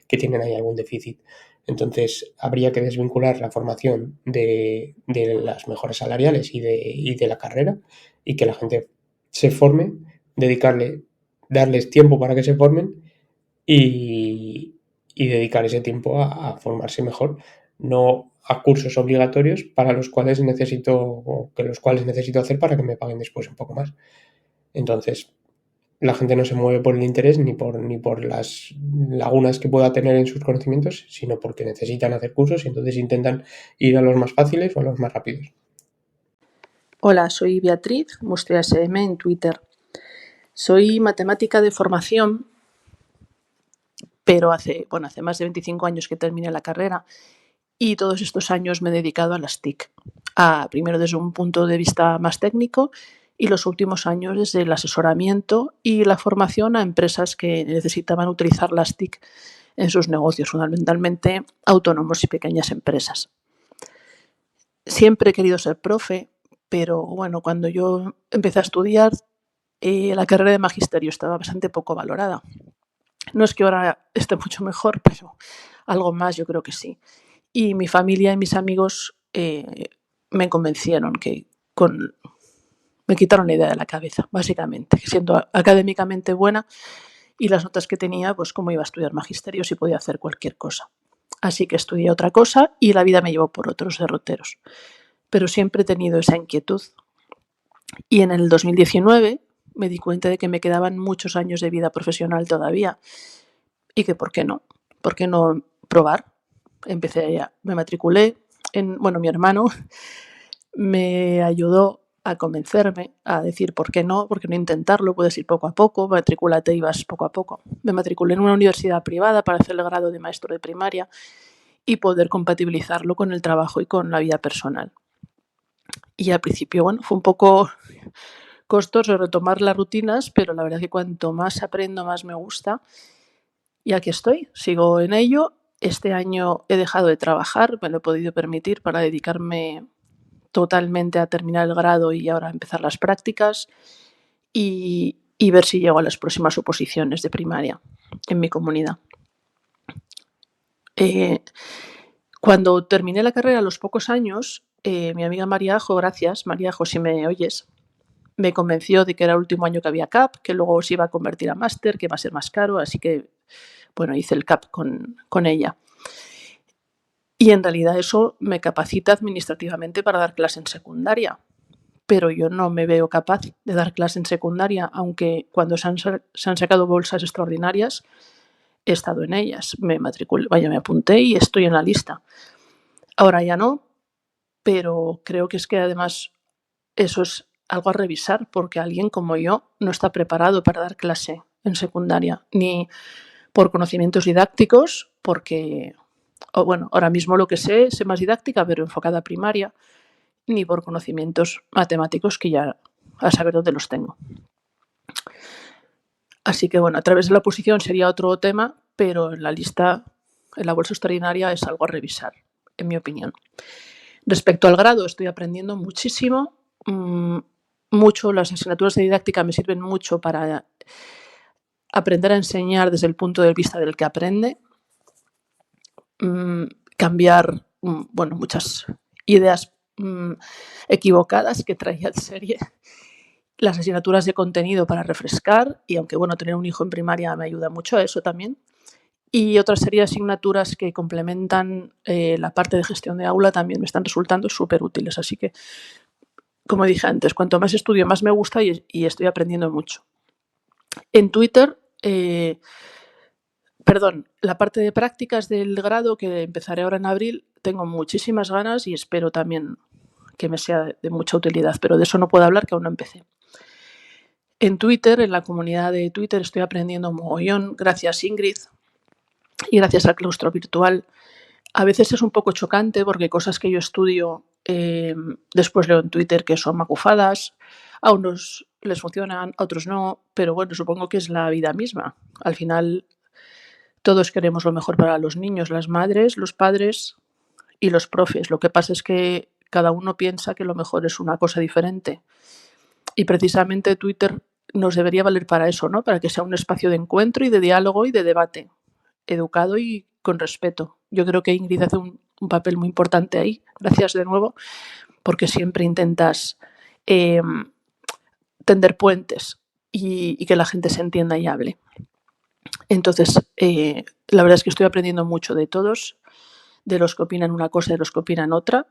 que tienen ahí algún déficit. Entonces habría que desvincular la formación de las mejoras salariales y de la carrera, y que la gente se forme, darles tiempo para que se formen y dedicar ese tiempo a formarse mejor, no a cursos obligatorios para los cuales necesito hacer para que me paguen después un poco más. Entonces, la gente no se mueve por el interés ni por las lagunas que pueda tener en sus conocimientos, sino porque necesitan hacer cursos y entonces intentan ir a los más fáciles o a los más rápidos. Hola, soy Beatriz, Mustria SM en Twitter. Soy matemática de formación, pero hace más de 25 años que terminé la carrera y todos estos años me he dedicado a las TIC. Primero desde un punto de vista más técnico y los últimos años desde el asesoramiento y la formación a empresas que necesitaban utilizar las TIC en sus negocios, fundamentalmente autónomos y pequeñas empresas. Siempre he querido ser profe, pero bueno, cuando yo empecé a estudiar, la carrera de magisterio estaba bastante poco valorada. No es que ahora esté mucho mejor, pero algo más yo creo que sí. Y mi familia y mis amigos me convencieron me quitaron la idea de la cabeza, básicamente, que siendo académicamente buena y las notas que tenía, pues cómo iba a estudiar magisterio si podía hacer cualquier cosa. Así que estudié otra cosa y la vida me llevó por otros derroteros. Pero siempre he tenido esa inquietud. Y en el 2019 me di cuenta de que me quedaban muchos años de vida profesional todavía y que ¿por qué no probar? Me matriculé, mi hermano me ayudó a convencerme, a decir ¿por qué no intentarlo? Puedes ir poco a poco, matricúlate y vas poco a poco. Me matriculé en una universidad privada para hacer el grado de maestro de primaria y poder compatibilizarlo con el trabajo y con la vida personal. Y al principio, fue un poco costoso retomar las rutinas, pero la verdad es que cuanto más aprendo, más me gusta. Y aquí estoy, sigo en ello. Este año he dejado de trabajar, me lo he podido permitir para dedicarme totalmente a terminar el grado y ahora empezar las prácticas y ver si llego a las próximas oposiciones de primaria en mi comunidad. Cuando terminé la carrera a los pocos años, mi amiga María Ajo, gracias María Ajo si me oyes, me convenció de que era el último año que había CAP, que luego se iba a convertir a máster, que va a ser más caro, así que hice el CAP con ella. Y en realidad eso me capacita administrativamente para dar clase en secundaria, pero yo no me veo capaz de dar clase en secundaria, aunque cuando se han sacado bolsas extraordinarias he estado en ellas. Me apunté y estoy en la lista. Ahora ya no, pero creo que es que además eso es algo a revisar, porque alguien como yo no está preparado para dar clase en secundaria, ni por conocimientos didácticos, porque, ahora mismo lo que sé más didáctica, pero enfocada a primaria, ni por conocimientos matemáticos, que ya a saber dónde los tengo. Así que, a través de la oposición sería otro tema, pero en la lista, en la bolsa extraordinaria, es algo a revisar, en mi opinión. Respecto al grado, estoy aprendiendo muchísimo, mucho. Las asignaturas de didáctica me sirven mucho para aprender a enseñar desde el punto de vista del que aprende, cambiar muchas ideas equivocadas que traía de serie, las asignaturas de contenido para refrescar, y aunque tener un hijo en primaria me ayuda mucho a eso también, y otra serie de asignaturas que complementan la parte de gestión de aula también me están resultando súper útiles. Así que, como dije antes, cuanto más estudio, más me gusta y estoy aprendiendo mucho. En Twitter, la parte de prácticas del grado, que empezaré ahora en abril, tengo muchísimas ganas y espero también que me sea de mucha utilidad, pero de eso no puedo hablar, que aún no empecé. En Twitter, en la comunidad de Twitter, estoy aprendiendo mogollón, gracias Ingrid y gracias al claustro virtual. A veces es un poco chocante porque cosas que yo estudio después leo en Twitter que son macufadas, a unos les funcionan, a otros no, pero bueno, supongo que es la vida misma. Al final todos queremos lo mejor para los niños, las madres, los padres y los profes. Lo que pasa es que cada uno piensa que lo mejor es una cosa diferente. Y precisamente Twitter nos debería valer para eso, ¿no? Para que sea un espacio de encuentro y de diálogo y de debate, educado y con respeto. Yo creo que Ingrid hace un papel muy importante ahí. Gracias de nuevo, porque siempre intentas tender puentes y que la gente se entienda y hable. Entonces, la verdad es que estoy aprendiendo mucho de todos, de los que opinan una cosa y de los que opinan otra.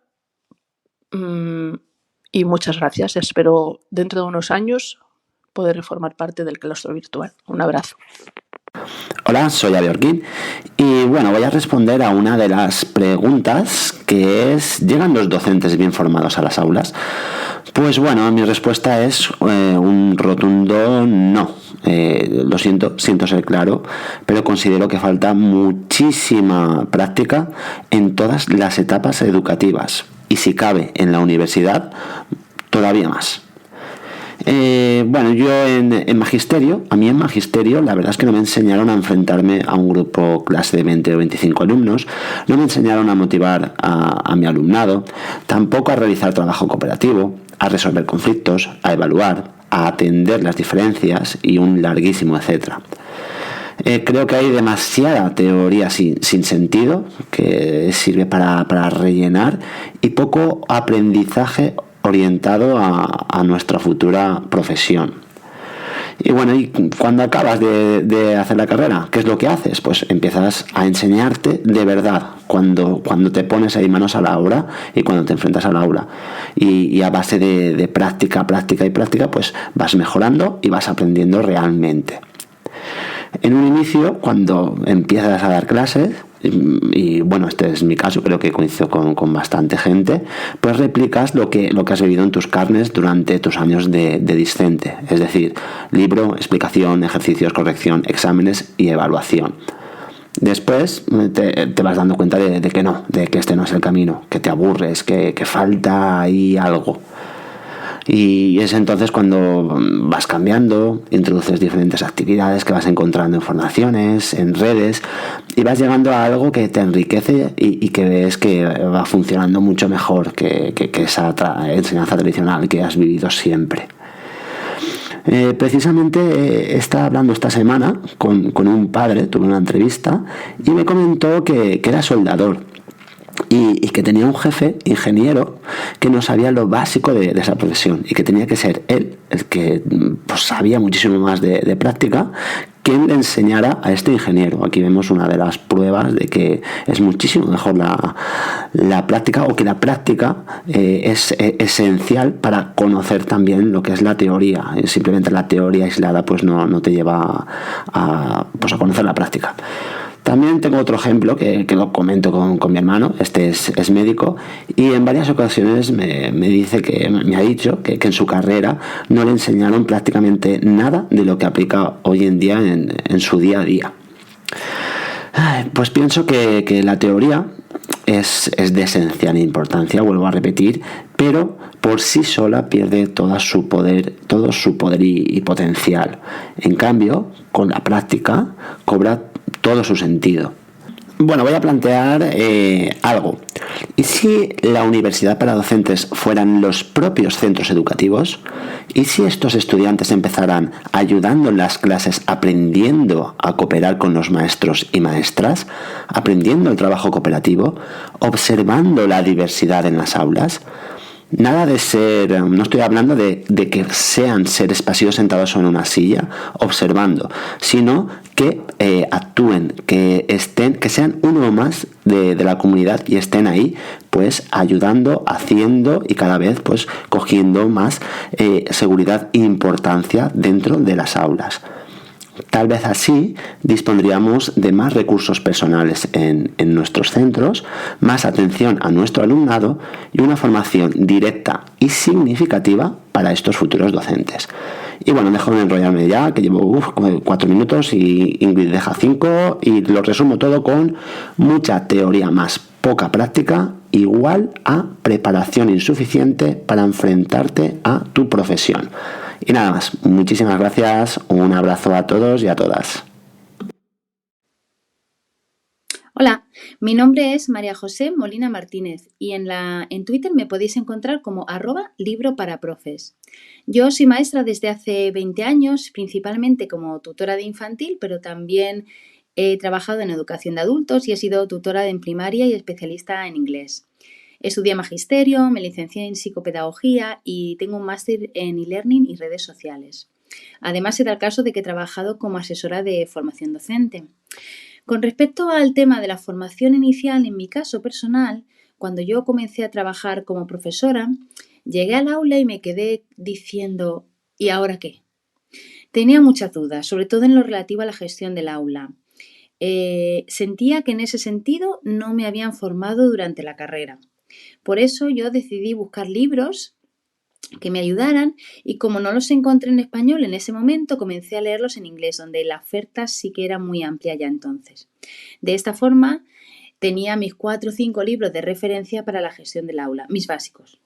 Y muchas gracias. Espero dentro de unos años poder formar parte del claustro virtual. Un abrazo. Hola, soy Abiorquín y bueno, voy a responder a una de las preguntas que es: ¿llegan los docentes bien formados a las aulas? Pues bueno, mi respuesta es un rotundo no. Lo siento ser claro, pero considero que falta muchísima práctica en todas las etapas educativas y, si cabe, en la universidad, todavía más. Bueno, yo en magisterio, la verdad es que no me enseñaron a enfrentarme a un grupo clase de 20 o 25 alumnos, no me enseñaron a motivar a mi alumnado, tampoco a realizar trabajo cooperativo, a resolver conflictos, a evaluar, a atender las diferencias y un larguísimo etcétera. Creo que hay demasiada teoría sin sentido que sirve para rellenar y poco aprendizaje orientado a nuestra futura profesión. Y bueno, y cuando acabas de hacer la carrera, ¿qué es lo que haces? Pues empiezas a enseñarte de verdad cuando te pones ahí manos a la obra y cuando te enfrentas al aula. Y a base de práctica, pues vas mejorando y vas aprendiendo realmente. En un inicio, cuando empiezas a dar clases, y bueno, este es mi caso, creo que coincido con bastante gente, pues replicas lo que has vivido en tus carnes durante tus años de discente, es decir, libro, explicación, ejercicios, corrección, exámenes y evaluación. Después te vas dando cuenta de que este no es el camino, que te aburres, que falta ahí algo. Y es entonces cuando vas cambiando, introduces diferentes actividades que vas encontrando en formaciones, en redes, y vas llegando a algo que te enriquece y que ves que va funcionando mucho mejor que esa enseñanza tradicional que has vivido siempre. Precisamente estaba hablando esta semana con un padre, tuve una entrevista, y me comentó que era soldador. Y que tenía un jefe ingeniero que no sabía lo básico de esa profesión y que tenía que ser él, el que pues sabía muchísimo más de práctica, quien le enseñara a este ingeniero. Aquí vemos una de las pruebas de que es muchísimo mejor la práctica, o que la práctica es esencial para conocer también lo que es la teoría. Simplemente la teoría aislada pues no te lleva a conocer la práctica. También tengo otro ejemplo que lo comento con mi hermano. Este es médico y en varias ocasiones me ha dicho que en su carrera no le enseñaron prácticamente nada de lo que aplica hoy en día en su día a día. Pues pienso que la teoría es de esencial importancia, vuelvo a repetir, pero por sí sola pierde todo su poder y potencial. En cambio, con la práctica cobra todo su sentido. Bueno, voy a plantear algo. ¿Y si la universidad para docentes fueran los propios centros educativos? ¿Y si estos estudiantes empezaran ayudando en las clases, aprendiendo a cooperar con los maestros y maestras, aprendiendo el trabajo cooperativo, observando la diversidad en las aulas? Nada de ser, no estoy hablando de que sean seres pasivos sentados en una silla observando, sino que actúen, que sean uno más de la comunidad y estén ahí pues ayudando, haciendo y cada vez pues cogiendo más seguridad e importancia dentro de las aulas. Tal vez así dispondríamos de más recursos personales en nuestros centros, más atención a nuestro alumnado y una formación directa y significativa para estos futuros docentes. Y bueno, dejo de enrollarme ya, que llevo 4 minutos y Ingrid deja 5, y lo resumo todo con mucha teoría más poca práctica igual a preparación insuficiente para enfrentarte a tu profesión. Y nada más, muchísimas gracias, un abrazo a todos y a todas. Hola, mi nombre es María José Molina Martínez y en Twitter me podéis encontrar como @libroparaprofes. Yo soy maestra desde hace 20 años, principalmente como tutora de infantil, pero también he trabajado en educación de adultos y he sido tutora en primaria y especialista en inglés. Estudié magisterio, me licencié en psicopedagogía y tengo un máster en e-learning y redes sociales. Además, se da el caso de que he trabajado como asesora de formación docente. Con respecto al tema de la formación inicial, en mi caso personal, cuando yo comencé a trabajar como profesora, llegué al aula y me quedé diciendo, ¿y ahora qué? Tenía muchas dudas, sobre todo en lo relativo a la gestión del aula. Sentía que en ese sentido no me habían formado durante la carrera. Por eso yo decidí buscar libros que me ayudaran y como no los encontré en español en ese momento, comencé a leerlos en inglés, donde la oferta sí que era muy amplia ya entonces. De esta forma, tenía mis 4 o 5 libros de referencia para la gestión del aula, mis básicos.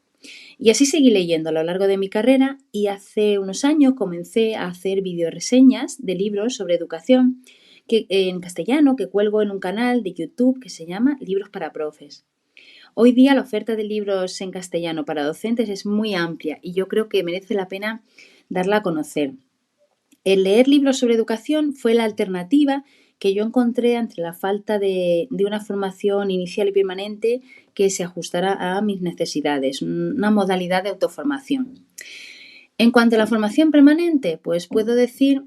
Y así seguí leyendo a lo largo de mi carrera y hace unos años comencé a hacer videoreseñas de libros sobre educación en castellano que cuelgo en un canal de YouTube que se llama Libros para Profes. Hoy día la oferta de libros en castellano para docentes es muy amplia y yo creo que merece la pena darla a conocer. El leer libros sobre educación fue la alternativa que yo encontré ante la falta de una formación inicial y permanente que se ajustara a mis necesidades, una modalidad de autoformación. En cuanto a la formación permanente, pues puedo decir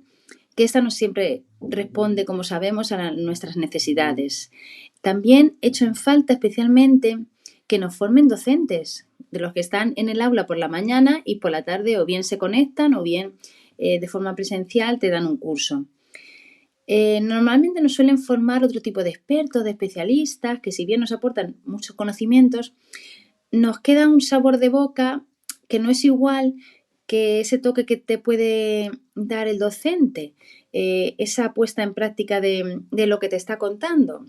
que esta no siempre responde, como sabemos, a nuestras necesidades. También echo en falta especialmente que nos formen docentes, de los que están en el aula por la mañana y por la tarde o bien se conectan o bien de forma presencial te dan un curso. Normalmente nos suelen formar otro tipo de expertos, de especialistas, que si bien nos aportan muchos conocimientos, nos queda un sabor de boca que no es igual que ese toque que te puede dar el docente, esa puesta en práctica de lo que te está contando,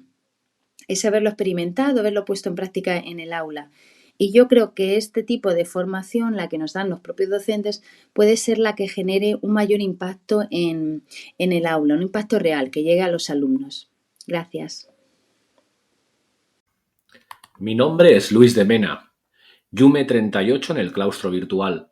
es haberlo experimentado, haberlo puesto en práctica en el aula. Y yo creo que este tipo de formación, la que nos dan los propios docentes, puede ser la que genere un mayor impacto en el aula, un impacto real que llegue a los alumnos. Gracias. Mi nombre es Luis de Mena, Yume 38 en el claustro virtual.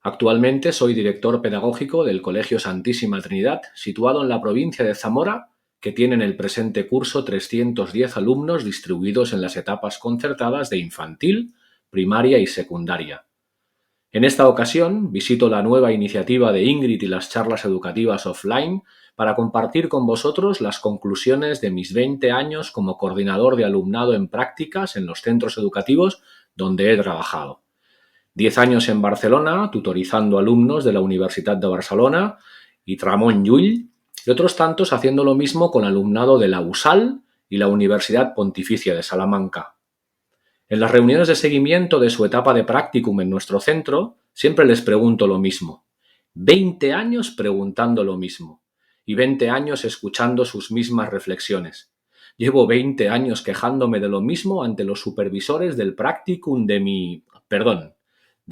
Actualmente soy director pedagógico del Colegio Santísima Trinidad, situado en la provincia de Zamora, que tiene en el presente curso 310 alumnos distribuidos en las etapas concertadas de infantil, primaria y secundaria. En esta ocasión visito la nueva iniciativa de Ingrid y las charlas educativas offline para compartir con vosotros las conclusiones de mis 20 años como coordinador de alumnado en prácticas en los centros educativos donde he trabajado. 10 años en Barcelona, tutorizando alumnos de la Universitat de Barcelona y Ramon Llull, y otros tantos haciendo lo mismo con alumnado de la USAL y la Universidad Pontificia de Salamanca. En las reuniones de seguimiento de su etapa de practicum en nuestro centro, siempre les pregunto lo mismo. 20 años preguntando lo mismo y 20 años escuchando sus mismas reflexiones. Llevo 20 años quejándome de lo mismo ante los supervisores del practicum de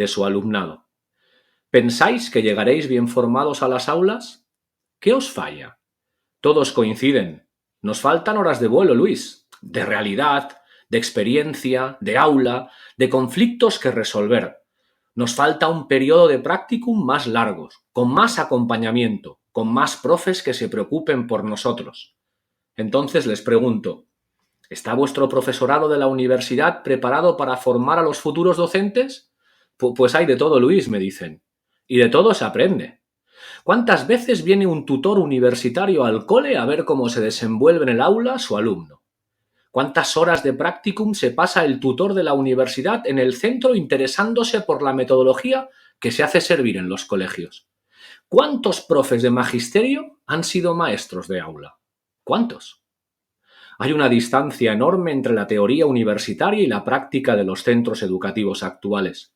su alumnado. ¿Pensáis que llegaréis bien formados a las aulas? ¿Qué os falla? Todos coinciden. Nos faltan horas de vuelo, Luis, de realidad, de experiencia, de aula, de conflictos que resolver. Nos falta un periodo de practicum más largos, con más acompañamiento, con más profes que se preocupen por nosotros. Entonces les pregunto, ¿está vuestro profesorado de la universidad preparado para formar a los futuros docentes? Pues hay de todo, Luis, me dicen. Y de todo se aprende. ¿Cuántas veces viene un tutor universitario al cole a ver cómo se desenvuelve en el aula su alumno? ¿Cuántas horas de practicum se pasa el tutor de la universidad en el centro interesándose por la metodología que se hace servir en los colegios? ¿Cuántos profes de magisterio han sido maestros de aula? ¿Cuántos? Hay una distancia enorme entre la teoría universitaria y la práctica de los centros educativos actuales.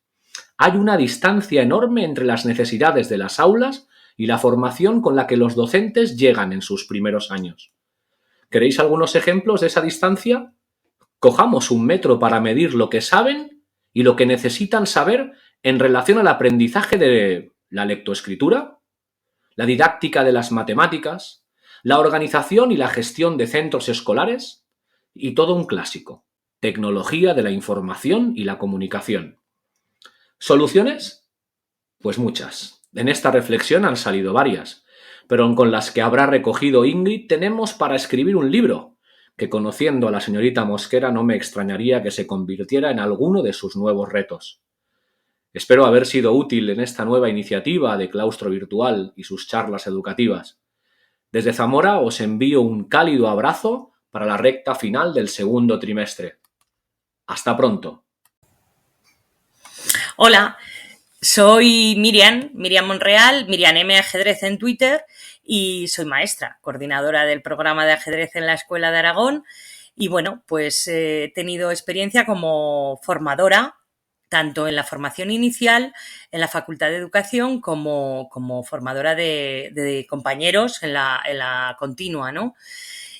Hay una distancia enorme entre las necesidades de las aulas y la formación con la que los docentes llegan en sus primeros años. ¿Queréis algunos ejemplos de esa distancia? Cojamos un metro para medir lo que saben y lo que necesitan saber en relación al aprendizaje de la lectoescritura, la didáctica de las matemáticas, la organización y la gestión de centros escolares y todo un clásico, tecnología de la información y la comunicación. ¿Soluciones? Pues muchas. En esta reflexión han salido varias, pero con las que habrá recogido Ingrid tenemos para escribir un libro, que conociendo a la señorita Mosquera no me extrañaría que se convirtiera en alguno de sus nuevos retos. Espero haber sido útil en esta nueva iniciativa de Claustro Virtual y sus charlas educativas. Desde Zamora os envío un cálido abrazo para la recta final del segundo trimestre. Hasta pronto. Hola, soy Miriam Monreal, Miriam M. Ajedrez en Twitter, y soy maestra, coordinadora del programa de ajedrez en la Escuela de Aragón. Y bueno, pues he tenido experiencia como formadora, tanto en la formación inicial, en la Facultad de Educación, como formadora de compañeros en la continua, ¿no?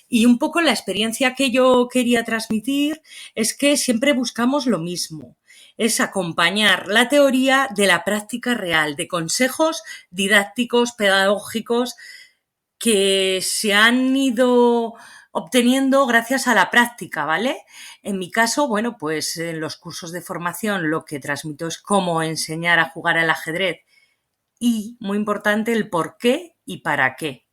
Y un poco la experiencia que yo quería transmitir es que siempre buscamos lo mismo. Es acompañar la teoría de la práctica real, de consejos didácticos, pedagógicos que se han ido obteniendo gracias a la práctica, ¿vale? En mi caso, bueno, pues en los cursos de formación lo que transmito es cómo enseñar a jugar al ajedrez y, muy importante, el por qué y para qué.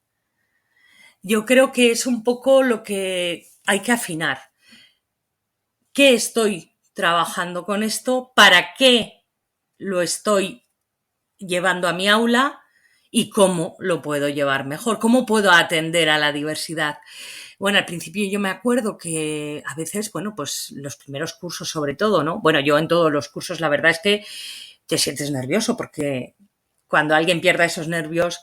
Yo creo que es un poco lo que hay que afinar. ¿Qué estoy trabajando con esto? ¿Para qué lo estoy llevando a mi aula? ¿Y cómo lo puedo llevar mejor? ¿Cómo puedo atender a la diversidad? Bueno, al principio yo me acuerdo que a veces, bueno, pues los primeros cursos sobre todo, ¿no? Bueno, yo en todos los cursos la verdad es que te sientes nervioso porque cuando alguien pierda esos nervios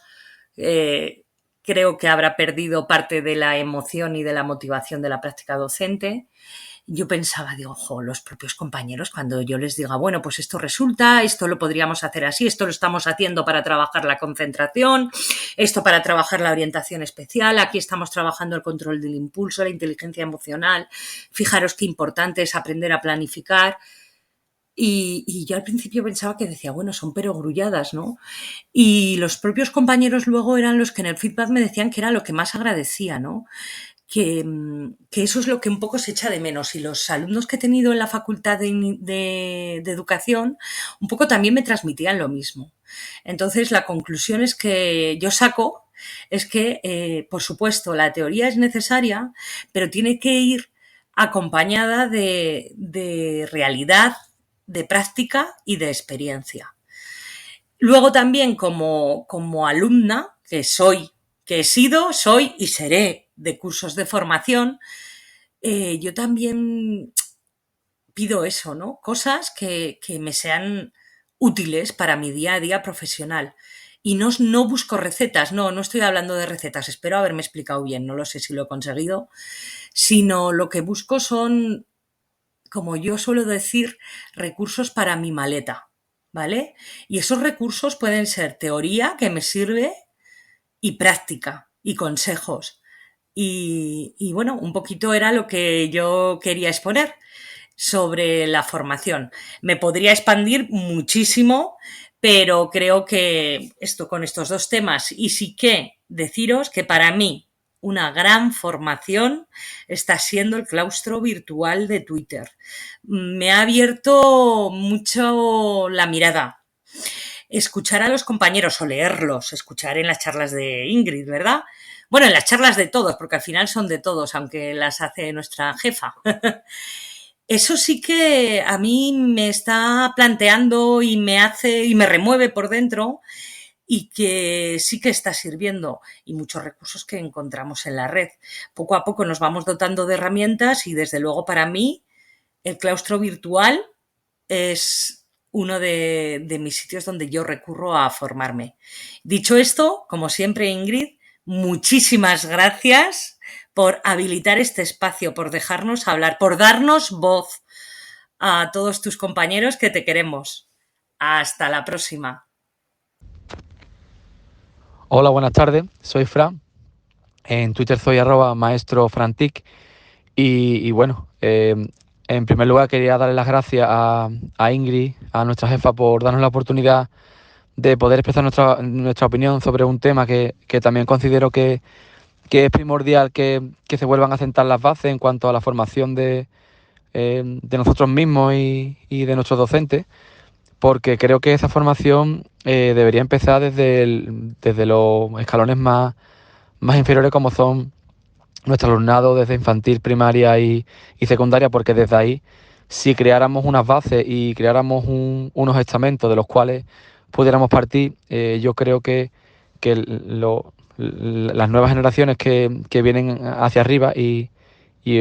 creo que habrá perdido parte de la emoción y de la motivación de la práctica docente. Yo pensaba, digo, ojo, los propios compañeros, cuando yo les diga, bueno, pues esto resulta, esto lo podríamos hacer así, esto lo estamos haciendo para trabajar la concentración, esto para trabajar la orientación especial, aquí estamos trabajando el control del impulso, la inteligencia emocional, fijaros qué importante es aprender a planificar. Y yo al principio pensaba que decía, bueno, son perogrulladas, ¿no? Y los propios compañeros luego eran los que en el feedback me decían que era lo que más agradecía, ¿no? Que eso es lo que un poco se echa de menos. Y los alumnos que he tenido en la Facultad de Educación un poco también me transmitían lo mismo. Entonces, la conclusión es que yo saco es que, por supuesto, la teoría es necesaria, pero tiene que ir acompañada de realidad, de práctica y de experiencia. Luego también como alumna, que he sido, soy y seré de cursos de formación, yo también pido eso, ¿no? Cosas que me sean útiles para mi día a día profesional. Y no busco recetas, no estoy hablando de recetas, espero haberme explicado bien, no lo sé si lo he conseguido, sino lo que busco son, como yo suelo decir, recursos para mi maleta, ¿vale? Y esos recursos pueden ser teoría que me sirve y práctica y consejos. Y bueno, un poquito era lo que yo quería exponer sobre la formación. Me podría expandir muchísimo, pero creo que con estos dos temas, y sí que deciros que para mí una gran formación está siendo el claustro virtual de Twitter. Me ha abierto mucho la mirada. Escuchar a los compañeros o leerlos, escuchar en las charlas de Ingrid, ¿verdad? Bueno, en las charlas de todos, porque al final son de todos, aunque las hace nuestra jefa. Eso sí que a mí me está planteando y me remueve por dentro, y que sí que está sirviendo, y muchos recursos que encontramos en la red. Poco a poco nos vamos dotando de herramientas y desde luego para mí el claustro virtual es uno de mis sitios donde yo recurro a formarme. Dicho esto, como siempre, Ingrid, muchísimas gracias por habilitar este espacio, por dejarnos hablar, por darnos voz a todos tus compañeros que te queremos. Hasta la próxima. Hola, buenas tardes. Soy Fran. En Twitter soy @maestrofrantic. Y bueno, en primer lugar quería darle las gracias a Ingrid, a nuestra jefa, por darnos la oportunidad de poder expresar nuestra opinión sobre un tema que también considero que es primordial que se vuelvan a sentar las bases en cuanto a la formación de nosotros mismos y de nuestros docentes, porque creo que esa formación debería empezar desde los escalones más inferiores, como son nuestro alumnado desde infantil, primaria y secundaria, porque desde ahí, si creáramos unas bases y creáramos unos estamentos de los cuales pudiéramos partir, yo creo que las nuevas generaciones que vienen hacia arriba, y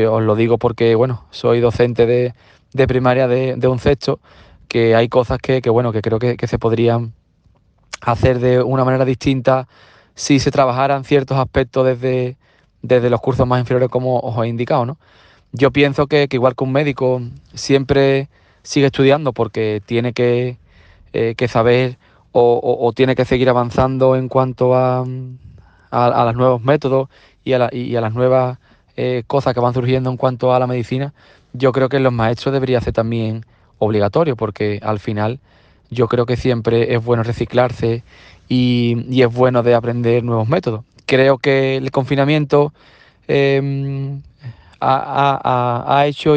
os lo digo porque, bueno, soy docente de primaria de un sexto, que hay cosas bueno, que creo que se podrían hacer de una manera distinta si se trabajaran ciertos aspectos desde los cursos más inferiores, como os he indicado, ¿no? Yo pienso que igual que un médico siempre sigue estudiando porque tiene que saber o tiene que seguir avanzando en cuanto a los nuevos métodos y a las nuevas cosas que van surgiendo en cuanto a la medicina. Yo creo que en los maestros debería ser también obligatorio, porque al final yo creo que siempre es bueno reciclarse y es bueno de aprender nuevos métodos. Creo que el confinamiento eh, ha hecho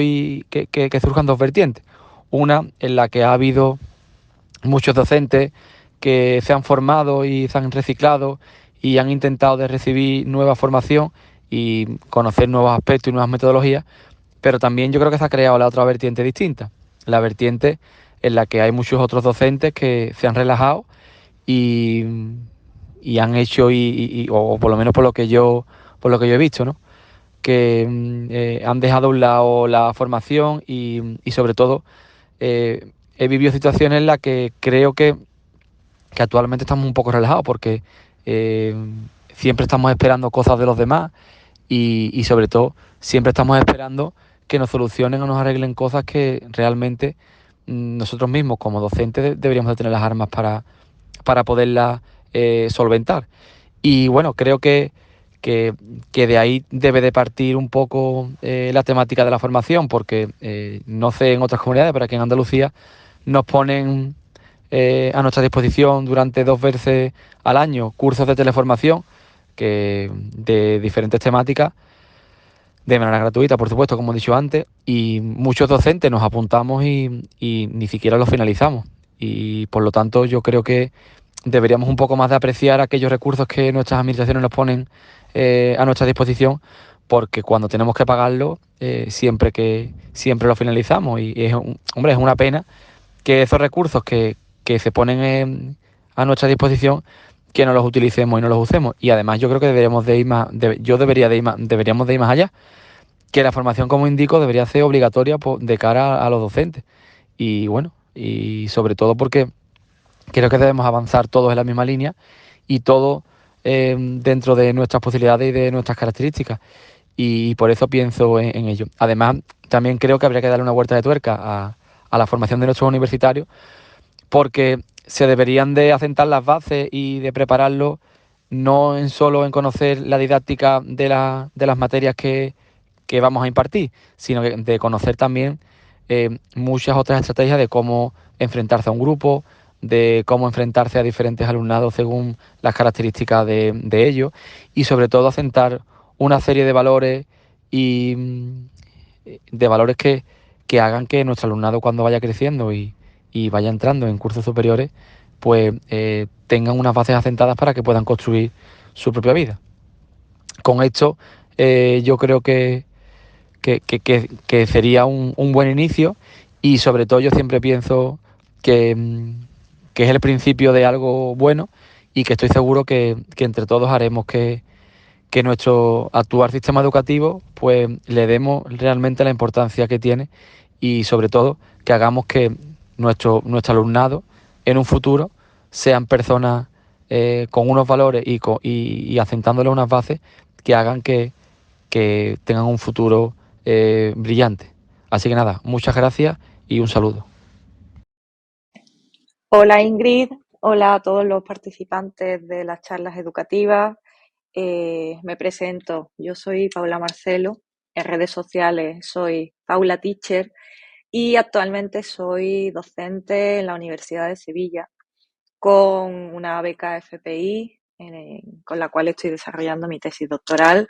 que surjan dos vertientes. Una en la que ha habido muchos docentes que se han formado y se han reciclado y han intentado de recibir nueva formación y conocer nuevos aspectos y nuevas metodologías, pero también yo creo que se ha creado la otra vertiente distinta, la vertiente en la que hay muchos otros docentes que se han relajado y, y han hecho, o por lo menos por lo que yo he visto, ¿no? Que han dejado a un lado la formación y sobre todo he vivido situaciones en las que creo que actualmente estamos un poco relajados, porque eh, siempre estamos esperando cosas de los demás y sobre todo siempre estamos esperando que nos solucionen o nos arreglen cosas que realmente nosotros mismos como docentes deberíamos de tener las armas para poderlas solventar. Y bueno, creo que de ahí debe de partir un poco la temática de la formación, porque no sé en otras comunidades, pero aquí en Andalucía nos ponen a nuestra disposición durante 2 veces al año cursos de teleformación de diferentes temáticas, de manera gratuita, por supuesto, como he dicho antes, y muchos docentes nos apuntamos y ni siquiera los finalizamos. Y por lo tanto yo creo que deberíamos un poco más de apreciar aquellos recursos que nuestras administraciones nos ponen a nuestra disposición, porque cuando tenemos que pagarlo, siempre lo finalizamos. Y hombre, es una pena que esos recursos que se ponen a nuestra disposición, que no los utilicemos y no los usemos. Y además yo creo que deberíamos de ir más allá, que la formación, como indico, debería ser obligatoria de cara a los docentes. Y bueno, y sobre todo porque creo que debemos avanzar todos en la misma línea y todos dentro de nuestras posibilidades y de nuestras características. Y por eso pienso en ello. Además, también creo que habría que darle una vuelta de tuerca a la formación de nuestros universitarios, porque se deberían de asentar las bases y de prepararlo no solo en conocer la didáctica de las materias que vamos a impartir, sino de conocer también muchas otras estrategias de cómo enfrentarse a un grupo, de cómo enfrentarse a diferentes alumnados según las características de ellos, y sobre todo asentar una serie de valores que hagan que nuestro alumnado, cuando vaya creciendo y vaya entrando en cursos superiores, pues tengan unas bases asentadas para que puedan construir su propia vida. Con esto yo creo que sería un buen inicio, y sobre todo yo siempre pienso que es el principio de algo bueno, y que estoy seguro que entre todos haremos que nuestro actual sistema educativo pues le demos realmente la importancia que tiene, y sobre todo que hagamos que nuestro alumnado en un futuro sean personas con unos valores y asentándole unas bases que hagan que tengan un futuro brillante. Así que nada, muchas gracias y un saludo. Hola Ingrid, Hola a todos los participantes de las charlas educativas. Me presento, yo soy Paula Marcelo, en redes sociales soy Paula Teacher y actualmente soy docente en la Universidad de Sevilla con una beca FPI con la cual estoy desarrollando mi tesis doctoral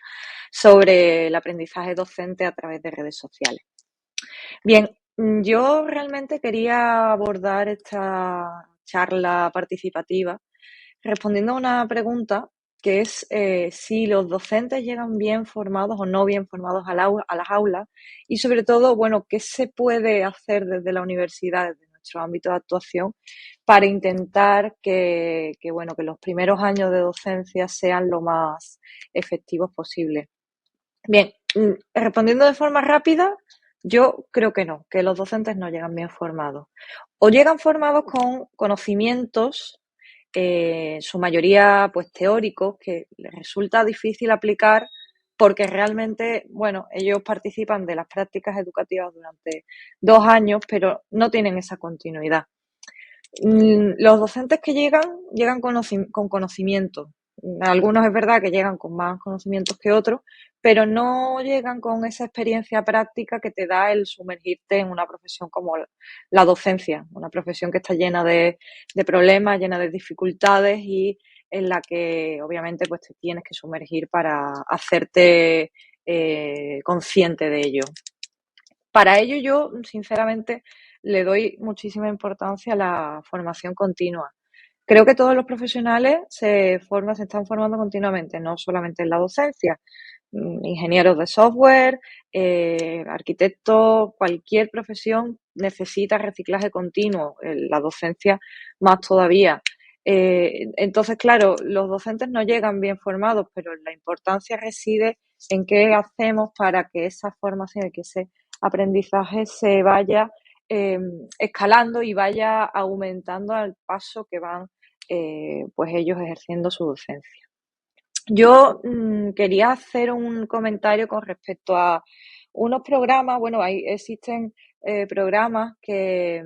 sobre el aprendizaje docente a través de redes sociales. Bien, yo realmente quería abordar esta charla participativa respondiendo a una pregunta que es si los docentes llegan bien formados o no bien formados a las aulas y sobre todo, bueno, qué se puede hacer desde la universidad, desde nuestro ámbito de actuación para intentar bueno, que los primeros años de docencia sean lo más efectivos posible. Bien, respondiendo de forma rápida, yo creo que no, que los docentes no llegan bien formados. O llegan formados con conocimientos, su mayoría pues teóricos, que les resulta difícil aplicar porque realmente, bueno, ellos participan de las prácticas educativas durante 2 años, pero no tienen esa continuidad. Los docentes que llegan con conocimiento. Algunos es verdad que llegan con más conocimientos que otros, pero no llegan con esa experiencia práctica que te da el sumergirte en una profesión como la docencia, una profesión que está llena de problemas, llena de dificultades y en la que obviamente pues te tienes que sumergir para hacerte consciente de ello. Para ello yo, sinceramente, le doy muchísima importancia a la formación continua. Creo que todos los profesionales se están formando continuamente, no solamente en la docencia. Ingenieros de software, arquitectos, cualquier profesión necesita reciclaje continuo, la docencia más todavía. Entonces, claro, los docentes no llegan bien formados, pero la importancia reside en qué hacemos para que esa formación y que ese aprendizaje se vaya escalando y vaya aumentando al paso que van pues ellos ejerciendo su docencia. Yo quería hacer un comentario con respecto a unos programas, bueno, existen programas que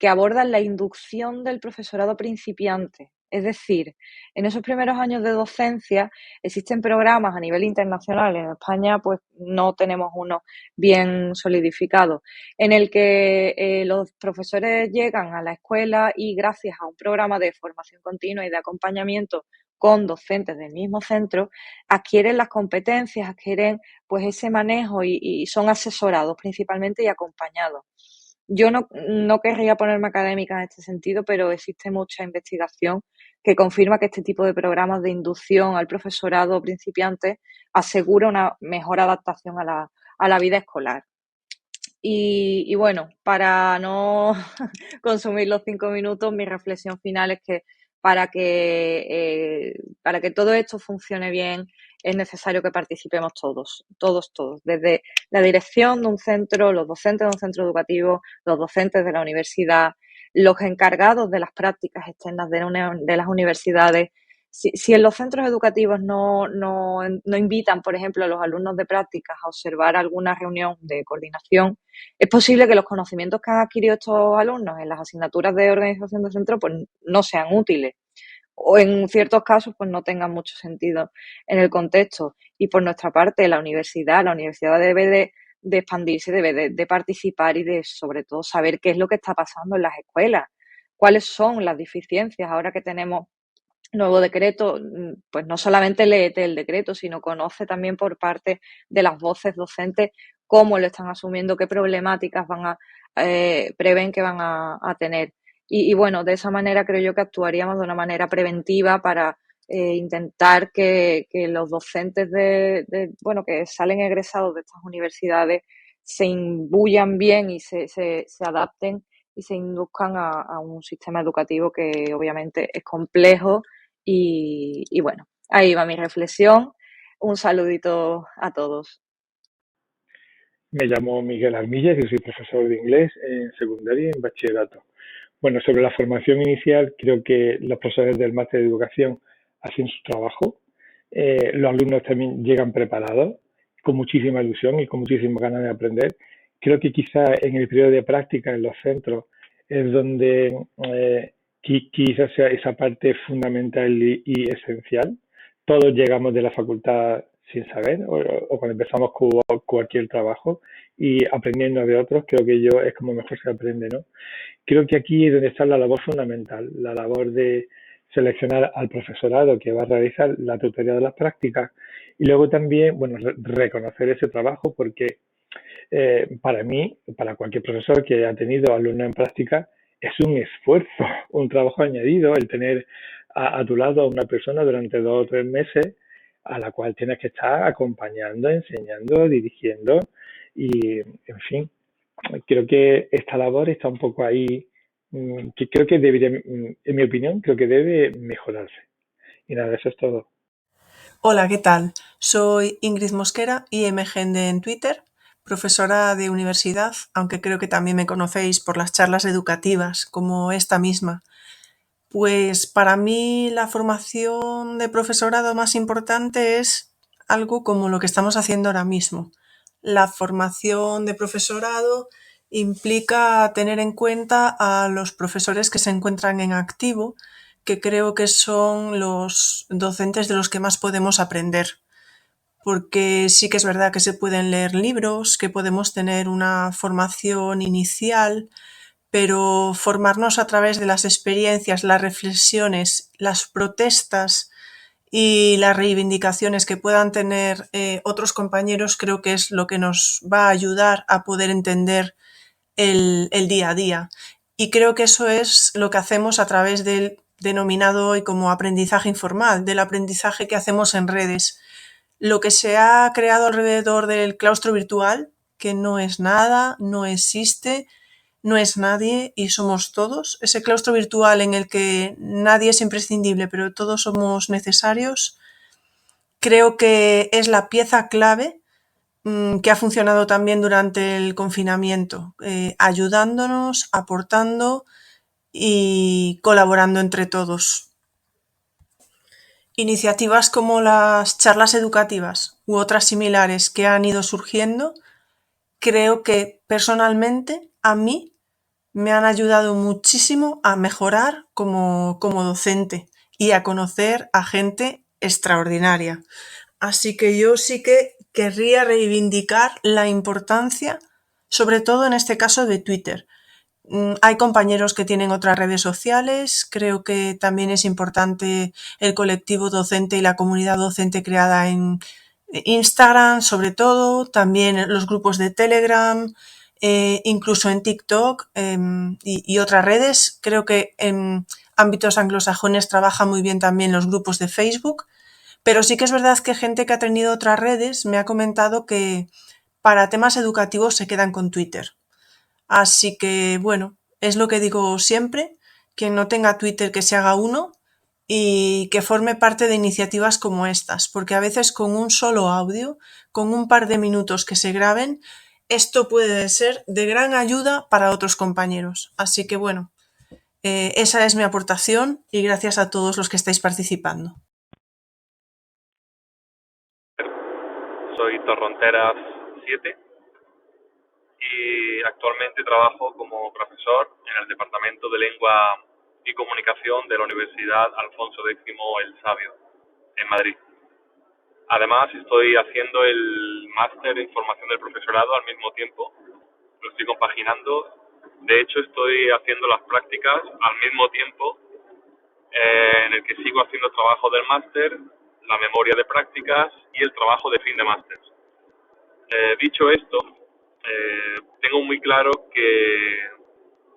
abordan la inducción del profesorado principiante. Es decir, en esos primeros años de docencia existen programas a nivel internacional. En España, pues no tenemos uno bien solidificado, en el que los profesores llegan a la escuela y gracias a un programa de formación continua y de acompañamiento con docentes del mismo centro, adquieren las competencias, adquieren pues ese manejo y son asesorados principalmente y acompañados. Yo no querría ponerme académica en este sentido, pero existe mucha investigación que confirma que este tipo de programas de inducción al profesorado principiante asegura una mejor adaptación a la vida escolar. Y bueno, para no consumir los 5 minutos, mi reflexión final es que para que todo esto funcione bien es necesario que participemos todos, desde la dirección de un centro, los docentes de un centro educativo, los docentes de la universidad, los encargados de las prácticas externas de las universidades. Si en los centros educativos no invitan, por ejemplo, a los alumnos de prácticas a observar alguna reunión de coordinación, es posible que los conocimientos que han adquirido estos alumnos en las asignaturas de organización de centro pues no sean útiles o en ciertos casos pues no tengan mucho sentido en el contexto. Y por nuestra parte, la universidad debe de expandirse, debe de participar y de sobre todo saber qué es lo que está pasando en las escuelas, cuáles son las deficiencias ahora que tenemos nuevo decreto, pues no solamente léete el decreto, sino conoce también por parte de las voces docentes cómo lo están asumiendo, qué problemáticas prevén que van a tener. Y bueno, de esa manera creo yo que actuaríamos de una manera preventiva para intentar que los docentes bueno, que salen egresados de estas universidades se imbuyan bien y se adapten y se induzcan a un sistema educativo que obviamente es complejo y bueno, ahí va mi reflexión. Un saludito a todos. Me llamo Miguel Armillas y soy profesor de inglés en secundaria y en bachillerato. Bueno, sobre la formación inicial, creo que los profesores del máster de educación hacen su trabajo. Los alumnos también llegan preparados, con muchísima ilusión y con muchísimas ganas de aprender. Creo que quizá en el periodo de práctica en los centros es donde quizás sea esa parte fundamental y esencial. Todos llegamos de la facultad sin saber o cuando empezamos cualquier trabajo y aprendiendo de otros, creo que es como mejor se aprende, ¿no? Creo que aquí es donde está la labor fundamental, la labor de seleccionar al profesorado que va a realizar la tutoría de las prácticas y luego también, bueno, reconocer ese trabajo porque para mí, para cualquier profesor que haya tenido alumnos en práctica, es un esfuerzo, un trabajo añadido el tener a tu lado a una persona durante 2 o 3 meses a la cual tienes que estar acompañando, enseñando, dirigiendo y, en fin, creo que esta labor está un poco ahí, que creo que debería, en mi opinión, creo que debe mejorarse. Y nada, eso es todo. Hola, ¿qué tal? Soy Ingrid Mosquera, IMGende en Twitter, profesora de universidad, aunque creo que también me conocéis por las charlas educativas, como esta misma. Pues para mí la formación de profesorado más importante es algo como lo que estamos haciendo ahora mismo. La formación de profesorado implica tener en cuenta a los profesores que se encuentran en activo, que creo que son los docentes de los que más podemos aprender. Porque sí que es verdad que se pueden leer libros, que podemos tener una formación inicial, pero formarnos a través de las experiencias, las reflexiones, las protestas y las reivindicaciones que puedan tener otros compañeros creo que es lo que nos va a ayudar a poder entender el día a día. Y creo que eso es lo que hacemos a través del denominado hoy como aprendizaje informal, del aprendizaje que hacemos en redes. Lo que se ha creado alrededor del claustro virtual, que no es nada, no existe, no es nadie y somos todos. Ese claustro virtual en el que nadie es imprescindible, pero todos somos necesarios, creo que es la pieza clave que ha funcionado también durante el confinamiento, ayudándonos, aportando y colaborando entre todos. Iniciativas como las charlas educativas u otras similares que han ido surgiendo, creo que personalmente a mí me han ayudado muchísimo a mejorar como docente y a conocer a gente extraordinaria. Así que yo sí que querría reivindicar la importancia, sobre todo en este caso de Twitter. Hay compañeros que tienen otras redes sociales, creo que también es importante el colectivo docente y la comunidad docente creada en Instagram, sobre todo, también los grupos de Telegram, incluso en TikTok y otras redes. Creo que en ámbitos anglosajones trabajan muy bien también los grupos de Facebook, pero sí que es verdad que gente que ha tenido otras redes me ha comentado que para temas educativos se quedan con Twitter. Así que, bueno, es lo que digo siempre, quien no tenga Twitter que se haga uno y que forme parte de iniciativas como estas, porque a veces con un solo audio, con un par de minutos que se graben, esto puede ser de gran ayuda para otros compañeros. Así que, bueno, esa es mi aportación y gracias a todos los que estáis participando. Soy Torronteras 7 y actualmente trabajo como profesor en el Departamento de Lengua y Comunicación de la Universidad Alfonso X el Sabio, en Madrid. Además, estoy haciendo el máster en formación del profesorado al mismo tiempo. Lo estoy compaginando. De hecho, estoy haciendo las prácticas al mismo tiempo en el que sigo haciendo trabajo del máster, la memoria de prácticas y el trabajo de fin de máster. Dicho esto, tengo muy claro que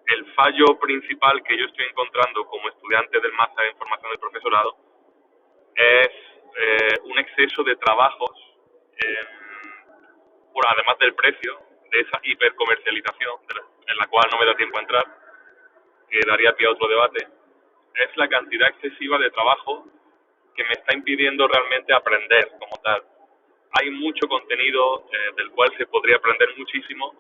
el fallo principal que yo estoy encontrando como estudiante del máster en formación del profesorado es un exceso de trabajos, bueno, además del precio, de esa hipercomercialización en la cual no me da tiempo a entrar, que daría pie a otro debate, es la cantidad excesiva de trabajo que me está impidiendo realmente aprender como tal. Hay mucho contenido del cual se podría aprender muchísimo,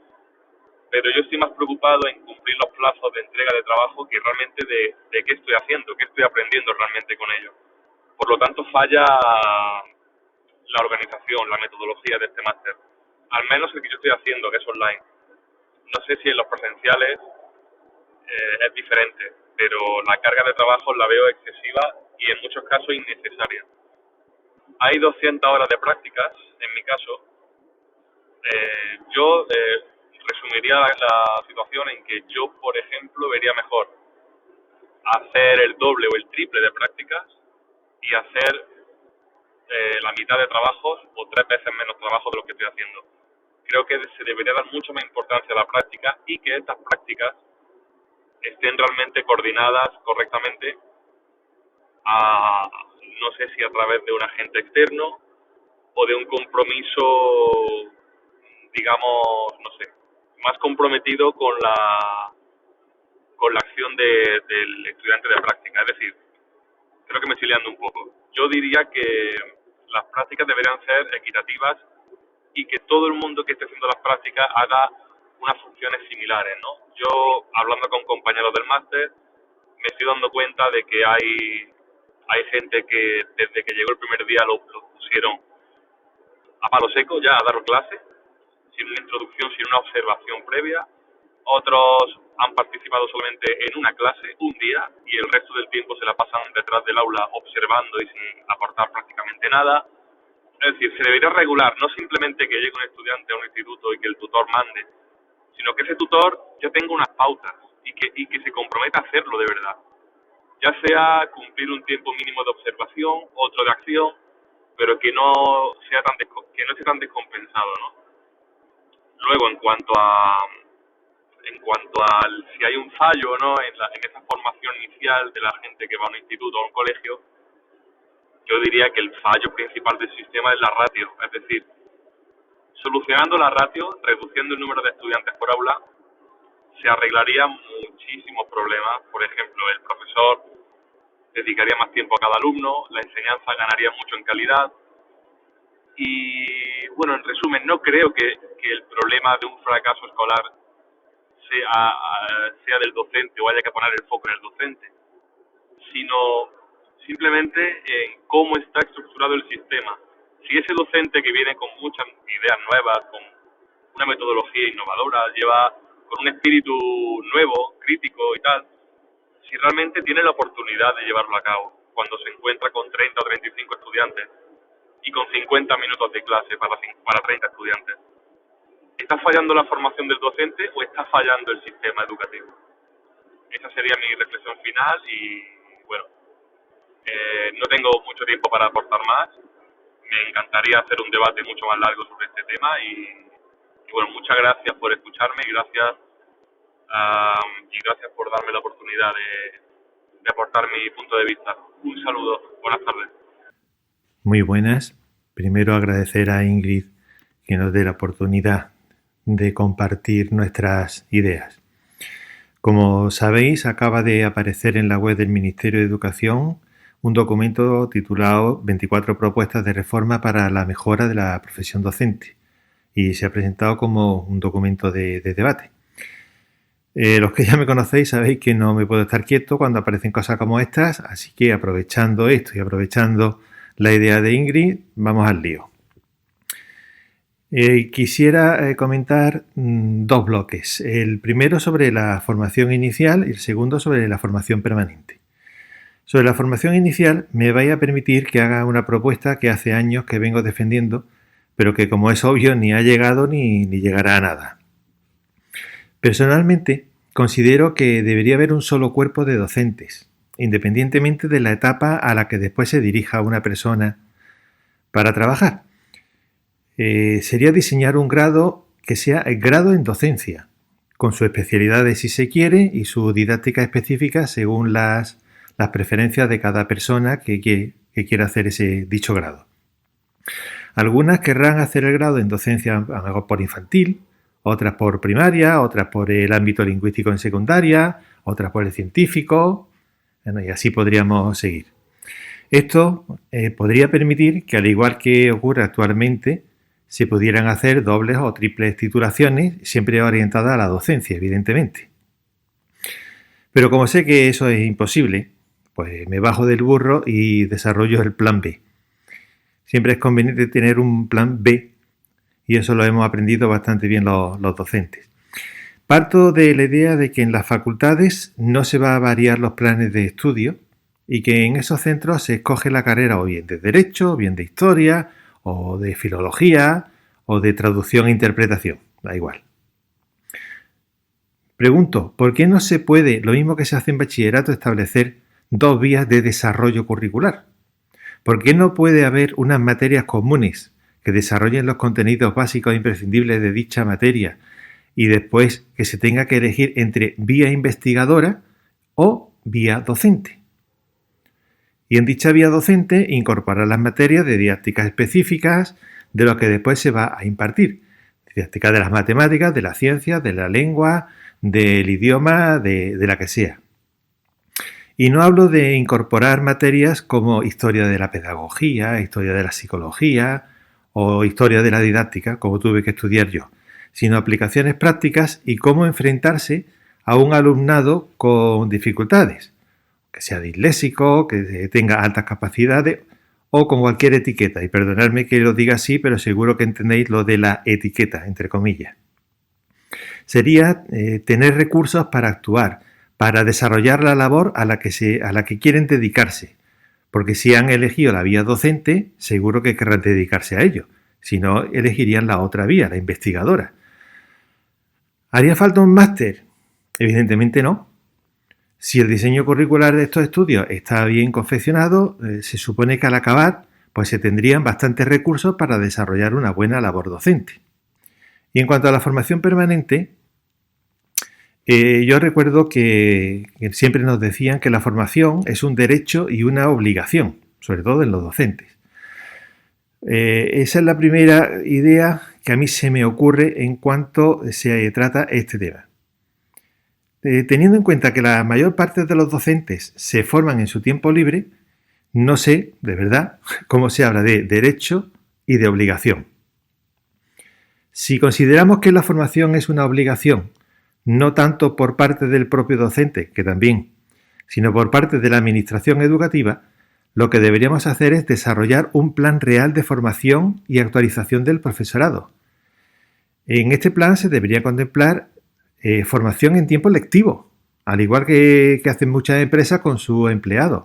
pero yo estoy más preocupado en cumplir los plazos de entrega de trabajo que realmente de qué estoy haciendo, qué estoy aprendiendo realmente con ello. Por lo tanto, falla la organización, la metodología de este máster. Al menos el que yo estoy haciendo, que es online. No sé si en los presenciales es diferente. pero la carga de trabajo la veo excesiva y en muchos casos innecesaria. Hay 200 horas de prácticas, en mi caso. Yo resumiría la situación en que yo, por ejemplo, vería mejor hacer el doble o el triple de prácticas y hacer la mitad de trabajos o 3 veces menos trabajo de lo que estoy haciendo. Creo que se debería dar mucho más importancia a la práctica y que estas prácticas estén realmente coordinadas correctamente no sé si a través de un agente externo o de un compromiso, digamos, no sé, más comprometido con la acción del estudiante de práctica. Es decir, creo que me estoy liando un poco. Yo diría que las prácticas deberían ser equitativas y que todo el mundo que esté haciendo las prácticas haga unas funciones similares, ¿no? Yo, hablando con compañeros del máster, me estoy dando cuenta de que hay gente que desde que llegó el primer día lo pusieron a palo seco ya a dar clase, sin una introducción, sin una observación previa. Otros han participado solamente en una clase un día y el resto del tiempo se la pasan detrás del aula observando y sin aportar prácticamente nada. Es decir, se debería regular, no simplemente que llegue un estudiante a un instituto y que el tutor mande, sino que ese tutor ya tenga unas pautas y que se comprometa a hacerlo de verdad. Ya sea cumplir un tiempo mínimo de observación, otro de acción, pero que no esté tan descompensado, ¿no? Luego, en cuanto a si hay un fallo o no en esa formación inicial de la gente que va a un instituto o a un colegio, yo diría que el fallo principal del sistema es la ratio. Es decir, solucionando la ratio, reduciendo el número de estudiantes por aula, se arreglarían muchísimos problemas. Por ejemplo, el profesor dedicaría más tiempo a cada alumno, la enseñanza ganaría mucho en calidad. Y, bueno, en resumen, no creo que el problema de un fracaso escolar sea del docente o haya que poner el foco en el docente, sino simplemente en cómo está estructurado el sistema. Si ese docente que viene con muchas ideas nuevas, con una metodología innovadora, lleva con un espíritu nuevo, crítico y tal, si realmente tiene la oportunidad de llevarlo a cabo, cuando se encuentra con 30 o 35 estudiantes y con 50 minutos de clase para 30 estudiantes, ¿está fallando la formación del docente o está fallando el sistema educativo? Esa sería mi reflexión final y, bueno, no tengo mucho tiempo para aportar más. Me encantaría hacer un debate mucho más largo sobre este tema y bueno, muchas gracias por escucharme y gracias por darme la oportunidad de aportar mi punto de vista. Un saludo, buenas tardes. Muy buenas. Primero agradecer a Ingrid que nos dé la oportunidad de compartir nuestras ideas. Como sabéis, acaba de aparecer en la web del Ministerio de Educación un documento titulado 24 propuestas de reforma para la mejora de la profesión docente y se ha presentado como un documento de debate. Los que ya me conocéis sabéis que no me puedo estar quieto cuando aparecen cosas como estas, así que aprovechando esto y aprovechando la idea de Ingrid, vamos al lío. Quisiera comentar 2 bloques. El primero sobre la formación inicial y el segundo sobre la formación permanente. Sobre la formación inicial me vais a permitir que haga una propuesta que hace años que vengo defendiendo, pero que, como es obvio, ni ha llegado ni llegará a nada. Personalmente, considero que debería haber un solo cuerpo de docentes, independientemente de la etapa a la que después se dirija una persona para trabajar. Sería diseñar un grado que sea el grado en docencia, con sus especialidades si se quiere y su didáctica específica según las preferencias de cada persona que quiera hacer dicho grado. Algunas querrán hacer el grado en docencia a lo mejor por infantil, otras por primaria, otras por el ámbito lingüístico en secundaria, otras por el científico, bueno, y así podríamos seguir. Esto podría permitir que, al igual que ocurre actualmente, se pudieran hacer dobles o triples titulaciones, siempre orientadas a la docencia, evidentemente. Pero como sé que eso es imposible, pues me bajo del burro y desarrollo el plan B. Siempre es conveniente tener un plan B y eso lo hemos aprendido bastante bien los docentes. Parto de la idea de que en las facultades no se va a variar los planes de estudio y que en esos centros se escoge la carrera o bien de Derecho, o bien de Historia, o de Filología, o de Traducción e Interpretación, da igual. Pregunto, ¿por qué no se puede, lo mismo que se hace en bachillerato, establecer 2 vías de desarrollo curricular? ¿Por qué no puede haber unas materias comunes que desarrollen los contenidos básicos e imprescindibles de dicha materia y después que se tenga que elegir entre vía investigadora o vía docente? Y en dicha vía docente incorporar las materias de didácticas específicas de lo que después se va a impartir. Didáctica de las matemáticas, de las ciencias, de la lengua, del idioma, de la que sea. Y no hablo de incorporar materias como historia de la pedagogía, historia de la psicología o historia de la didáctica, como tuve que estudiar yo, sino aplicaciones prácticas y cómo enfrentarse a un alumnado con dificultades, que sea disléxico, que tenga altas capacidades o con cualquier etiqueta. Y perdonadme que lo diga así, pero seguro que entendéis lo de la etiqueta, entre comillas. Sería tener recursos para actuar, para desarrollar la labor a la que quieren dedicarse. Porque si han elegido la vía docente, seguro que querrán dedicarse a ello. Si no, elegirían la otra vía, la investigadora. ¿Haría falta un máster? Evidentemente no. Si el diseño curricular de estos estudios está bien confeccionado, se supone que al acabar pues se tendrían bastantes recursos para desarrollar una buena labor docente. Y en cuanto a la formación permanente, yo recuerdo que siempre nos decían que la formación es un derecho y una obligación, sobre todo en los docentes. Esa es la primera idea que a mí se me ocurre en cuanto se trata este tema. Teniendo en cuenta que la mayor parte de los docentes se forman en su tiempo libre, no sé, de verdad, cómo se habla de derecho y de obligación. Si consideramos que la formación es una obligación, no tanto por parte del propio docente, que también, sino por parte de la administración educativa, lo que deberíamos hacer es desarrollar un plan real de formación y actualización del profesorado. En este plan se debería contemplar formación en tiempo lectivo, al igual que hacen muchas empresas con sus empleados.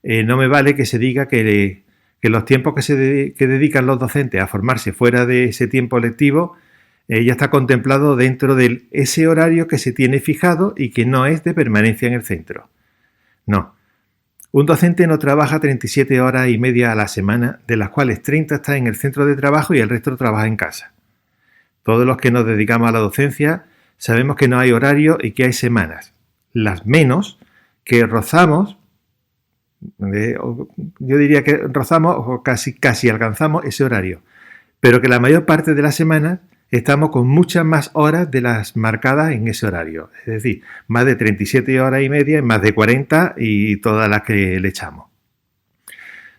No me vale que se diga que los tiempos que dedican los docentes a formarse fuera de ese tiempo lectivo ya está contemplado dentro de ese horario que se tiene fijado y que no es de permanencia en el centro. No. Un docente no trabaja 37 horas y media a la semana, de las cuales 30 está en el centro de trabajo y el resto trabaja en casa. Todos los que nos dedicamos a la docencia sabemos que no hay horario y que hay semanas, las menos, que rozamos, yo diría que rozamos o casi alcanzamos ese horario, pero que la mayor parte de la semana estamos con muchas más horas de las marcadas en ese horario, es decir, más de 37 horas y media, más de 40 y todas las que le echamos.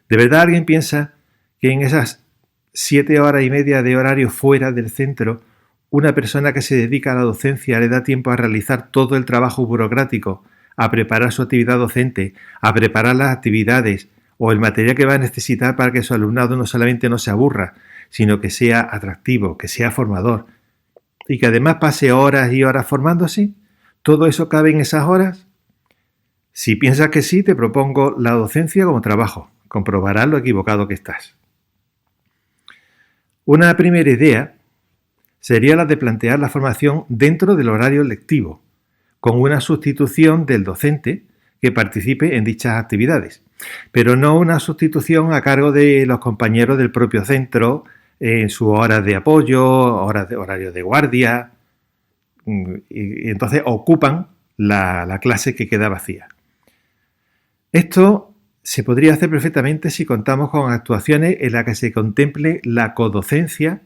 ¿De verdad alguien piensa que en esas 7 horas y media de horario fuera del centro, una persona que se dedica a la docencia le da tiempo a realizar todo el trabajo burocrático, a preparar su actividad docente, a preparar las actividades o el material que va a necesitar para que su alumnado no solamente no se aburra, sino que sea atractivo, que sea formador y que además pase horas y horas formándose? ¿Todo eso cabe en esas horas? Si piensas que sí, te propongo la docencia como trabajo. Comprobarás lo equivocado que estás. Una primera idea sería la de plantear la formación dentro del horario lectivo, con una sustitución del docente que participe en dichas actividades, pero no una sustitución a cargo de los compañeros del propio centro en sus horas de apoyo, horarios de guardia, y entonces ocupan la clase que queda vacía. Esto se podría hacer perfectamente si contamos con actuaciones en las que se contemple la codocencia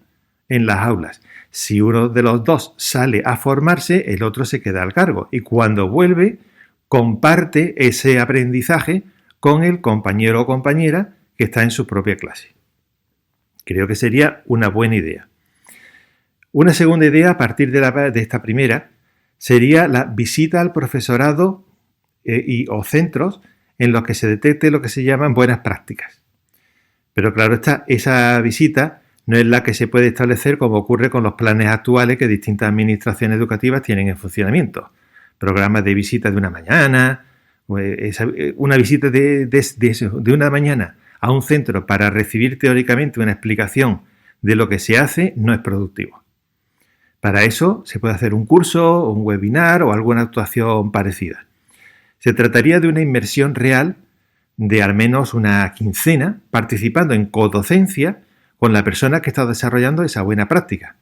en las aulas. Si uno de los dos sale a formarse, el otro se queda al cargo y cuando vuelve comparte ese aprendizaje con el compañero o compañera que está en su propia clase. Creo que sería una buena idea. Una segunda idea a partir de esta primera sería la visita al profesorado o centros en los que se detecte lo que se llaman buenas prácticas. Pero claro está, esa visita no es la que se puede establecer como ocurre con los planes actuales que distintas administraciones educativas tienen en funcionamiento. Programas de visita de una mañana, una visita de una mañana a un centro para recibir teóricamente una explicación de lo que se hace no es productivo. Para eso se puede hacer un curso, un webinar o alguna actuación parecida. Se trataría de una inmersión real de al menos una quincena, participando en codocencia con la persona que está desarrollando esa buena práctica.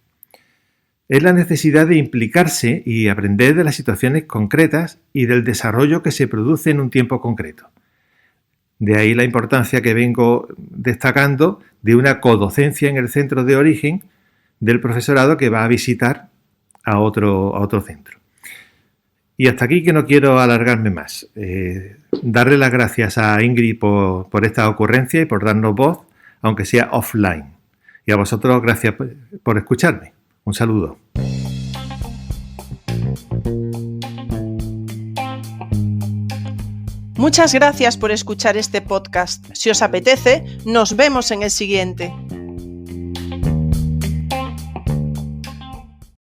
Es la necesidad de implicarse y aprender de las situaciones concretas y del desarrollo que se produce en un tiempo concreto. De ahí la importancia que vengo destacando de una codocencia en el centro de origen del profesorado que va a visitar a otro centro. Y hasta aquí, que no quiero alargarme más. Darle las gracias a Ingrid por esta ocurrencia y por darnos voz, aunque sea offline. Y a vosotros, gracias por escucharme. Un saludo. Muchas gracias por escuchar este podcast. Si os apetece, nos vemos en el siguiente.